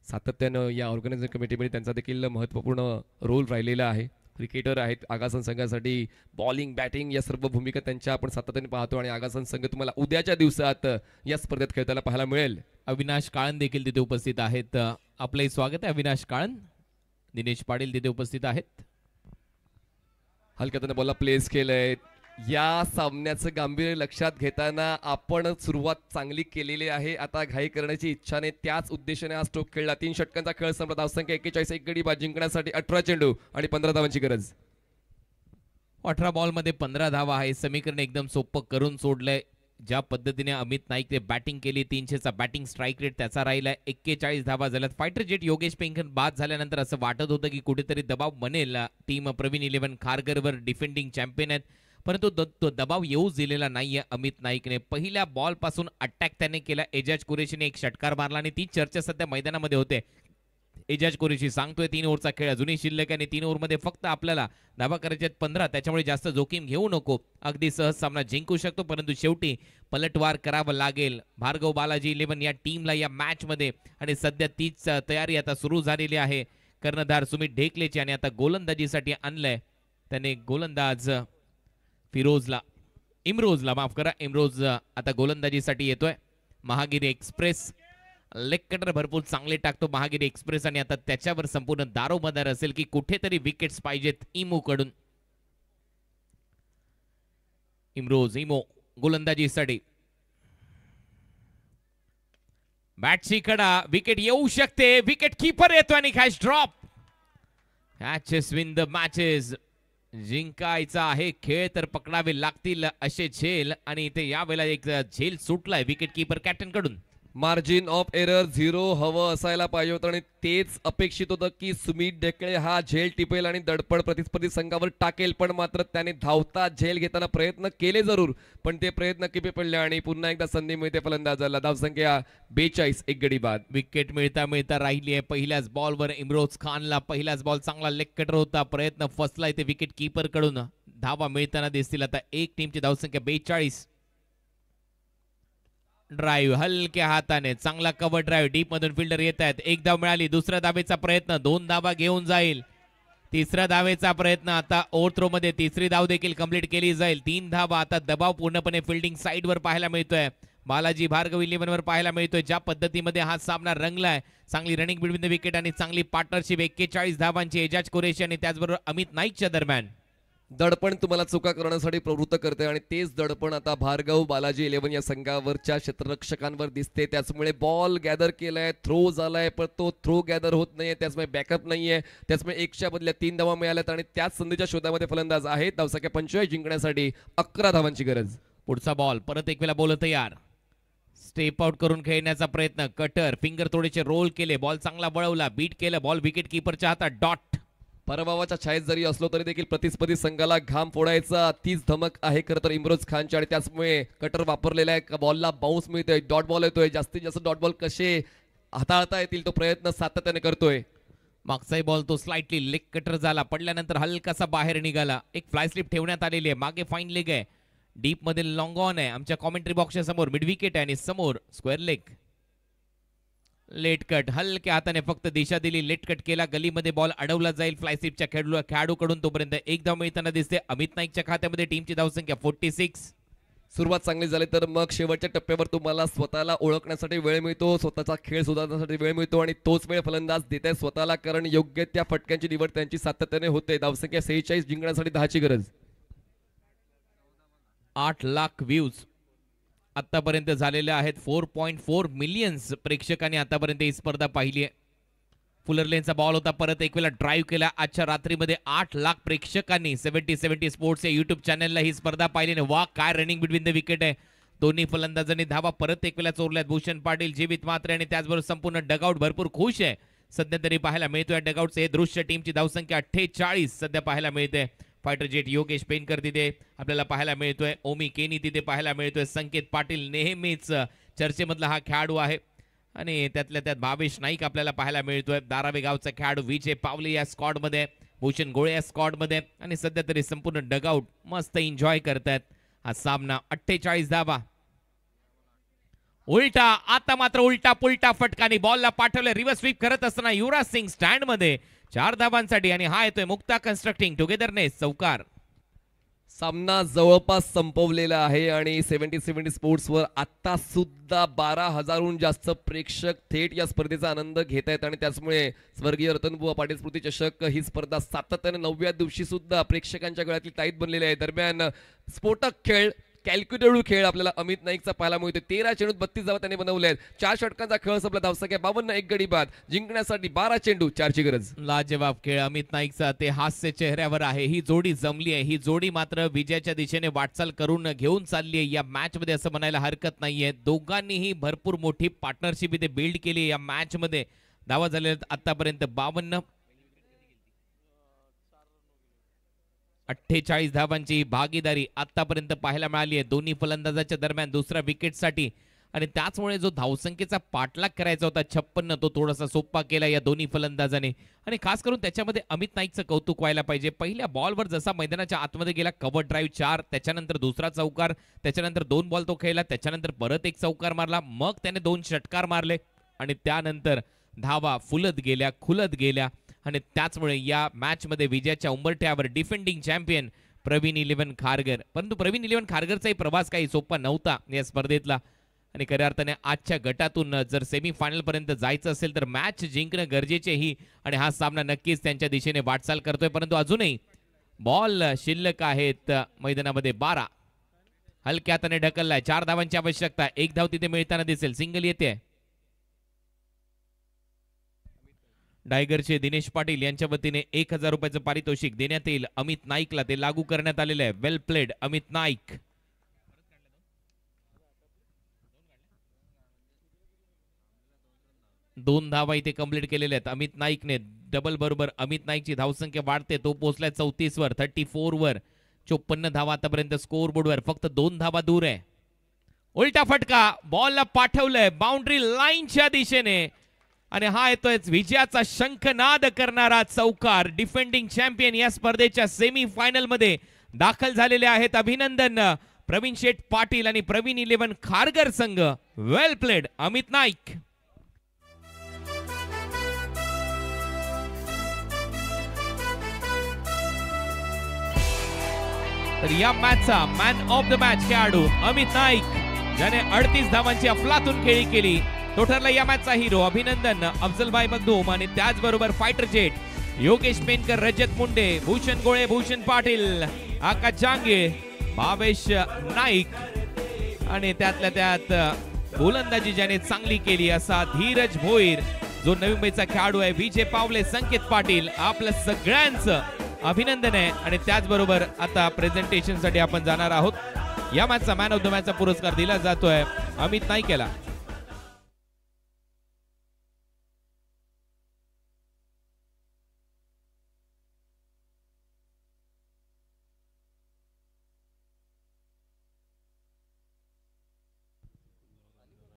F: सातत्यानं या ऑर्गनायझिंग कमिटीमध्ये त्यांचा देखील महत्त्वपूर्ण रोल राहिलेला आहे. क्रिकेटर आहेत आगासन संघासाठी. बॉलिंग बॅटिंग या सर्व भूमिका त्यांच्या आपण सातत्याने पाहतो आणि आगासन संघ तुम्हाला उद्याच्या दिवसात या स्पर्धेत खेळताना पाहायला मिळेल.
E: अविनाश काळन देखील तिथे उपस्थित आहेत. आपलंही स्वागत आहे अविनाश काळन. दिनेश पाटील तिथे उपस्थित आहेत.
F: हलक्या त्याने बॉलला प्लेस केलंय. या सामन्याचं गांभीर्य लक्षात घेताना आपण सुरुवात चांगली केलेली आहे. आता घाई करण्याची इच्छा नाही. त्याच उद्देशाने हा स्ट्रोक खेळला. 3 षटकांचा खेळ संपला. धावसंख्या 41. एक गडी बाद जिंकण्यासाठी 18 चेंडू आणि 15 धावांची गरज.
E: 18 बॉलमध्ये 15 धावा आहे. समीकरण एकदम सोपं करून सोडलंय. ज्या पद्धतीने अमित नाईकने बॅटिंग केली 300चा बॅटिंग स्ट्राईक रेट त्याचा राहिलाय. 41 धावा झाल्यात. फायटर जेट योगेश पेंकर बाद झाल्यानंतर असं वाटत होतं की कुठेतरी दबाव बनेल. टीम प्रवीण 11 खारघरवर डिफेंडिंग चॅम्पियन आहेत परंतु तो दबाव येऊच दिलेला नाहीये अमित नाईकने. पहिल्या बॉल पासून अटॅक त्याने केला. एजाज कुरेशीने एक षटकार मारला आणि ती चर्चा सध्या मैदानामध्ये होते. एजाज कुरेशी सांगतोय 3 ओव्हरचा खेळ अजूनही शिल्लक आणि 3 ओव्हरमध्ये फक्त आपल्याला धावा करायचे आहेत 15. त्याच्यामुळे जास्त जोखीम घेऊ नको. अगदी सहज सामना जिंकू शकतो परंतु शेवटी पलटवार करावं लागेल भार्गव बालाजी 11 या टीमला या मॅच मध्ये आणि सध्या तीच तयारी आता सुरू झालेली आहे. कर्णधार सुमित ढेकलेची आणि आता गोलंदाजीसाठी आणलंय त्याने गोलंदाज इमरोजला माफ करा. इमरोज आता गोलंदाजीसाठी येतोय. महागिरी एक्सप्रेस लेग कटर भरपूर चांगले टाकतो महागिरी एक्सप्रेस आणि आता त्याच्यावर संपूर्ण दारोमदार असेल की कुठेतरी विकेट्स पाहिजेत इमो कडून. इमो गोलंदाजीसाठी बॅटची कडा. विकेट येऊ शकते. विकेट कीपर येतो आणि catch drop. Catches win the matches. जिंकायचा आहे खेळ तर पकडावे लागतील असे झेल आणि इथे यावेळेला एक झेल सुटलाय विकेट कीपर कॅप्टन कडून.
F: मार्जिन ऑफ एरर 0 हवं असायला पाहिजे होतं आणि तेच अपेक्षित होतं की सुमित ढेकळे हा झेल टिपेल आणि दडपण प्रतिस्पर्धी संघावर टाकेल. पण मात्र त्याने धावता झेल घेताना प्रयत्न केले जरूर पण ते प्रयत्न किपे पडले आणि पुन्हा एकदा संधी मिळते फलंदाजाला. धावसंख्या 42. एक गडी बाद.
E: विकेट मिळता राहिली आहे. पहिल्याच बॉलवर इम्रोज खानला पहिलाच बॉल चांगला लेग कटर होता. प्रयत्न फसला इथे विकेट कीपर कडून. धावा मिळताना दिसतील आता. एक टीमची धावसंख्या 42. ड्राईव्ह हलक्या हाताने चांगला कव्हर ड्राईव्ह डीप मधून फिल्डर येत आहेत. एक धाव मिळाली. दुसऱ्या धावेचा प्रयत्न 2 धावा घेऊन जाईल. तिसऱ्या धावेचा प्रयत्न आता ओव्हर थ्रो मध्ये 3री धाव देखील कंप्लीट केली जाईल. 3 धावा. आता दबाव पूर्णपणे फिल्डिंग साइड वर पाहायला मिळतोय. बालाजी भार्गव 11 वर पाहायला मिळतोय. ज्या पद्धतीमध्ये हा सामना रंगलाय. चांगली रनिंग बिटवीन द विकेट आणि चांगली पार्टनरशिप. 41 धावांची एजाज कुरेशी आणि त्याचबरोबर अमित नाईकच्या दरम्यान.
F: दडपण तुम्हाला चुका करण्यासाठी प्रवृत्त करते आणि तेच दडपण आता भार्गव बालाजी 11 या संघावरच्या क्षेत्ररक्षकांवर दिसते. त्याचमुळे बॉल गॅदर केलाय. थ्रो झालाय पण तो थ्रो गॅदर होत नाहीये. त्याचमुळे बॅकअप नाहीये. त्याचमुळे 1च्या बदल्या 3 धावा मिळाल्यात आणि त्याच संधीच्या शोधामध्ये फलंदाज आहेत. धावसंख्या 45 जिंकण्यासाठी 11 धावांची गरज.
E: पुढचा बॉल परत एक वेळा बॉल तयार. स्टेप आउट करून खेळण्याचा प्रयत्न. कटर फिंगर थोडेसे रोल केले. बॉल चांगला वळवला. बीट केलं. बॉल विकेट कीपरच्या हातात. डॉट.
F: पराभवाच्या छायेत जरी असलो तरी देखील प्रतिस्पर्धी संघाला घाम फोडायचा तीच धमक आहे खरं तर इम्रोज खानची आणि त्याचमुळे कटर वापरलेला आहे. बॉलला बाउन्स मिळतोय. डॉट बॉल येतोय. जास्तीत जास्त डॉट बॉल कसे हाताळता येतील तो प्रयत्न सातत्याने करतोय.
E: मागचाही बॉल तो स्लाइटली लेग कटर झाला. पडल्यानंतर हलकासा बाहेर निघाला. एक फ्लाय स्लिप ठेवण्यात आलेली आहे. मागे फाईन लेग आहे. डीप मध्ये लॉंग ऑन आहे. आमच्या कॉमेंट्री बॉक्सच्या समोर मिड विकेट आहे आणि समोर स्क्वेअर लेग. लेट कट हलक्या हाताने फक्त दिशा दिली. लेट कट केला. गलीमध्ये बॉल अडवला जाईल फ्लायस्लिपच्या खेळाडूकडून. तोपर्यंत एक धाव मिळताना दिसते अमित नाईकच्या खात्यामध्ये. टीमची धावसंख्या 46.
F: सुरुवात चांगली झाली तर मग शेवटच्या टप्प्यावर तुम्हाला स्वतःला ओळखण्यासाठी वेळ मिळतो. स्वतःचा खेळ सुधारण्यासाठी वेळ मिळतो आणि तोच वेळ फलंदाज देत आहे स्वतःला कारण योग्य त्या फटक्यांची निवड त्यांची सातत्याने होते. धावसंख्या 46 जिंकण्यासाठी 10ची गरज.
E: 8 लाख व्ह्यूज आतापर्यंत झालेले आहेत. 4.4 मिलियन्स प्रेक्षकांनी आतापर्यंत ही स्पर्धा पाहिली आहे. फुलर लेनचा बॉल होता. परत एक वेळा ड्राईव्ह केला. आजच्या रात्रीमध्ये 8 लाख प्रेक्षकांनी 70 स्पोर्ट्स या युट्यूब चॅनलला ही स्पर्धा पाहिली. वा काय रनिंग बिटवीन द विकेट आहे. दोन्ही फलंदाजांनी धावा परत एक वेळा चोरल्यात. भूषण पाटील जीवित मात्रे आणि त्याचबरोबर संपूर्ण डगआउट भरपूर खुश आहे सध्या तरी पाहायला मिळतोय. डगआउटचे हे दृश्य. टीमची धावसंख्या 48 सध्या पाहायला मिळते. फायटर जेट योगेश पेनकर तिथे आपल्याला पाहायला मिळतोय. ओमी केनी तिथे पाहायला मिळतोय. संकेत पाटील नेहमीच चर्चेमधला हा खेळाडू आहे. आणि त्यातल्या त्यात भावेश नाईक आपल्याला पाहायला मिळतोय. धारावी गावचा खेळाडू विजय पावले या स्क्वॉड मध्ये, भूषण गोळे या स्क्वॉड मध्ये आणि सध्या तरी संपूर्ण डगआउट मस्त एन्जॉय करतायत हा सामना. 48 धावा. उलटा आता मात्र उलटा पुलटा फटकाने बॉलला पाठवले. रिव्हर्स स्वीप करत असताना युवराज सिंग स्टँड मध्ये 4 धावांसाठी आणि हा येतोय मुक्ता कन्स्ट्रक्टिंग टुगेदरनेस चौकार.
C: सामना जवळपास संपवलेला आहे आणि 70-70 स्पोर्ट्सवर आता सुद्धा 12,000हून जास्त प्रेक्षक थेट या स्पर्धेचा आनंद घेत आहेत आणि त्याचमुळे स्वर्गीय रतनबुवा पाटील स्मृती चषक ही स्पर्धा सातत्याने 9व्या दिवशी सुद्धा प्रेक्षकांच्या गळ्यातली ताईत बनलेली आहे. दरम्यान स्फोटक खेळ, कॅल्क्युलेटिव्ह खेळ आपल्याला अमित नाईकचा पाहायला मिळतो. 13 चेंडूत 32 धावा त्याने बनवल्या आहेत. 4 षटकांचा खेळ संपला. धावसंख्या 52, 1 गडी बाद. जिंकण्यासाठी 12 चेंडू 4ची गरज.
E: लाजवाब खेळ अमित नाईकचा, ते हास्य चेहऱ्यावर आहे. ही जोडी जमली आहे. ही जोडी मात्र विजयाच्या दिशेने वाटचाल करून घेऊन चालली आहे या मॅच मध्ये असं म्हणायला हरकत नाहीये. दोघांनीही भरपूर मोठी पार्टनरशिप इथे बिल्ड केली या मॅच मध्ये. धावा झालेल्या आतापर्यंत 52. 48 धावांची भागीदारी आतापर्यंत पाहायला मिळाली आहे दोन्ही फलंदाजाच्या दरम्यान दुसऱ्या विकेटसाठी आणि त्याचमुळे जो धावसंख्येचा पाठलाग करायचा होता 56 तो थोडासा सोपा केला या दोन्ही फलंदाजाने आणि खास करून त्याच्यामध्ये अमित नाईकचं कौतुक व्हायला पाहिजे. पहिल्या बॉलवर जसा मैदानाच्या आतमध्ये गेला, कव्हर ड्राईव्ह 4, त्याच्यानंतर दुसरा चौकार, त्याच्यानंतर 2 बॉल तो खेळला, त्याच्यानंतर परत एक चौकार मारला, मग त्याने 2 षटकार मारले आणि त्यानंतर धावा फुलत गेल्या, खुलत गेल्या आणि त्याचमुळे या मॅच मध्ये विजयाच्या उंबरठ्यावर डिफेंडिंग चॅम्पियन प्रवीण 11 खारगर. परंतु प्रवीण 11 खारगरचाही प्रवास काही सोपा नव्हता या स्पर्धेतला आणि खऱ्या अर्थाने आजच्या गटातून जर सेमीफायनल पर्यंत जायचं असेल तर मॅच जिंकणं गरजेचेही आणि हा सामना नक्कीच त्यांच्या दिशेने वाटचाल करतोय. परंतु अजूनही बॉल शिल्लक आहेत मैदानामध्ये. 12 हलक्या हाताने ढकललाय. 4 धावांची आवश्यकता. 1 धाव तिथे मिळताना दिसेल. सिंगल येते. टायगरचे दिनेश पाटील यांच्या वतीने 1000 रुपयाचं पारितोषिक देण्यात येईल अमित नाईकला. ते लागू करण्यात आलेलं आहे. वेल प्लेड अमित नाईक. दोन धावा इथे कंप्लीट केलेल्या आहेत अमित नाईकने. डबल बरोबर अमित नाईकची धावसंख्या वाढते. तो पोहोचलाय 34 वर, 34 वर. 54 धावा आतापर्यंत स्कोर बोर्डवर. फक्त 2 धावा दूर आहे. उलटा फटका बॉलला पाठवलंय बाउंड्री लाईनच्या दिशेने आणि हा येतोय विजयाचा शंखनाद करणारा चौकार. डिफेंडिंग चॅम्पियन या स्पर्धेच्या सेमी फायनल मध्ये दाखल झालेले आहेत. अभिनंदन प्रवीण शेठ पाटील आणि प्रवीण 11 खारगर संघ. वेल प्लेड अमित नाईक. तर या मॅचचा मॅन ऑफ द मॅच खेळाडू अमित नाईक, ज्याने 38 धावांची अफलातून खेळी केली, तो ठरला या मॅचचा हिरो. अभिनंदन अफजलभाई मखदूम आणि त्याचबरोबर फायटर जेट योगेश पेनकर, रजत मुंडे, भूषण गोळे, भूषण पाटील, आकाश जांगे, भावेश नाईक आणि त्यातल्या त्यात गोलंदाजी ज्याने चांगली केली असा धीरज भोईर, जो नवी मुंबईचा खेळाडू आहे, विजय पावले, संकेत पाटील. आपलं सगळ्यांचं अभिनंदन आहे आणि त्याचबरोबर आता प्रेझेंटेशन साठी आपण जाणार आहोत. या मॅचचा मॅन ऑफ द मॅचचा पुरस्कार दिला जातोय अमित नाईक याला.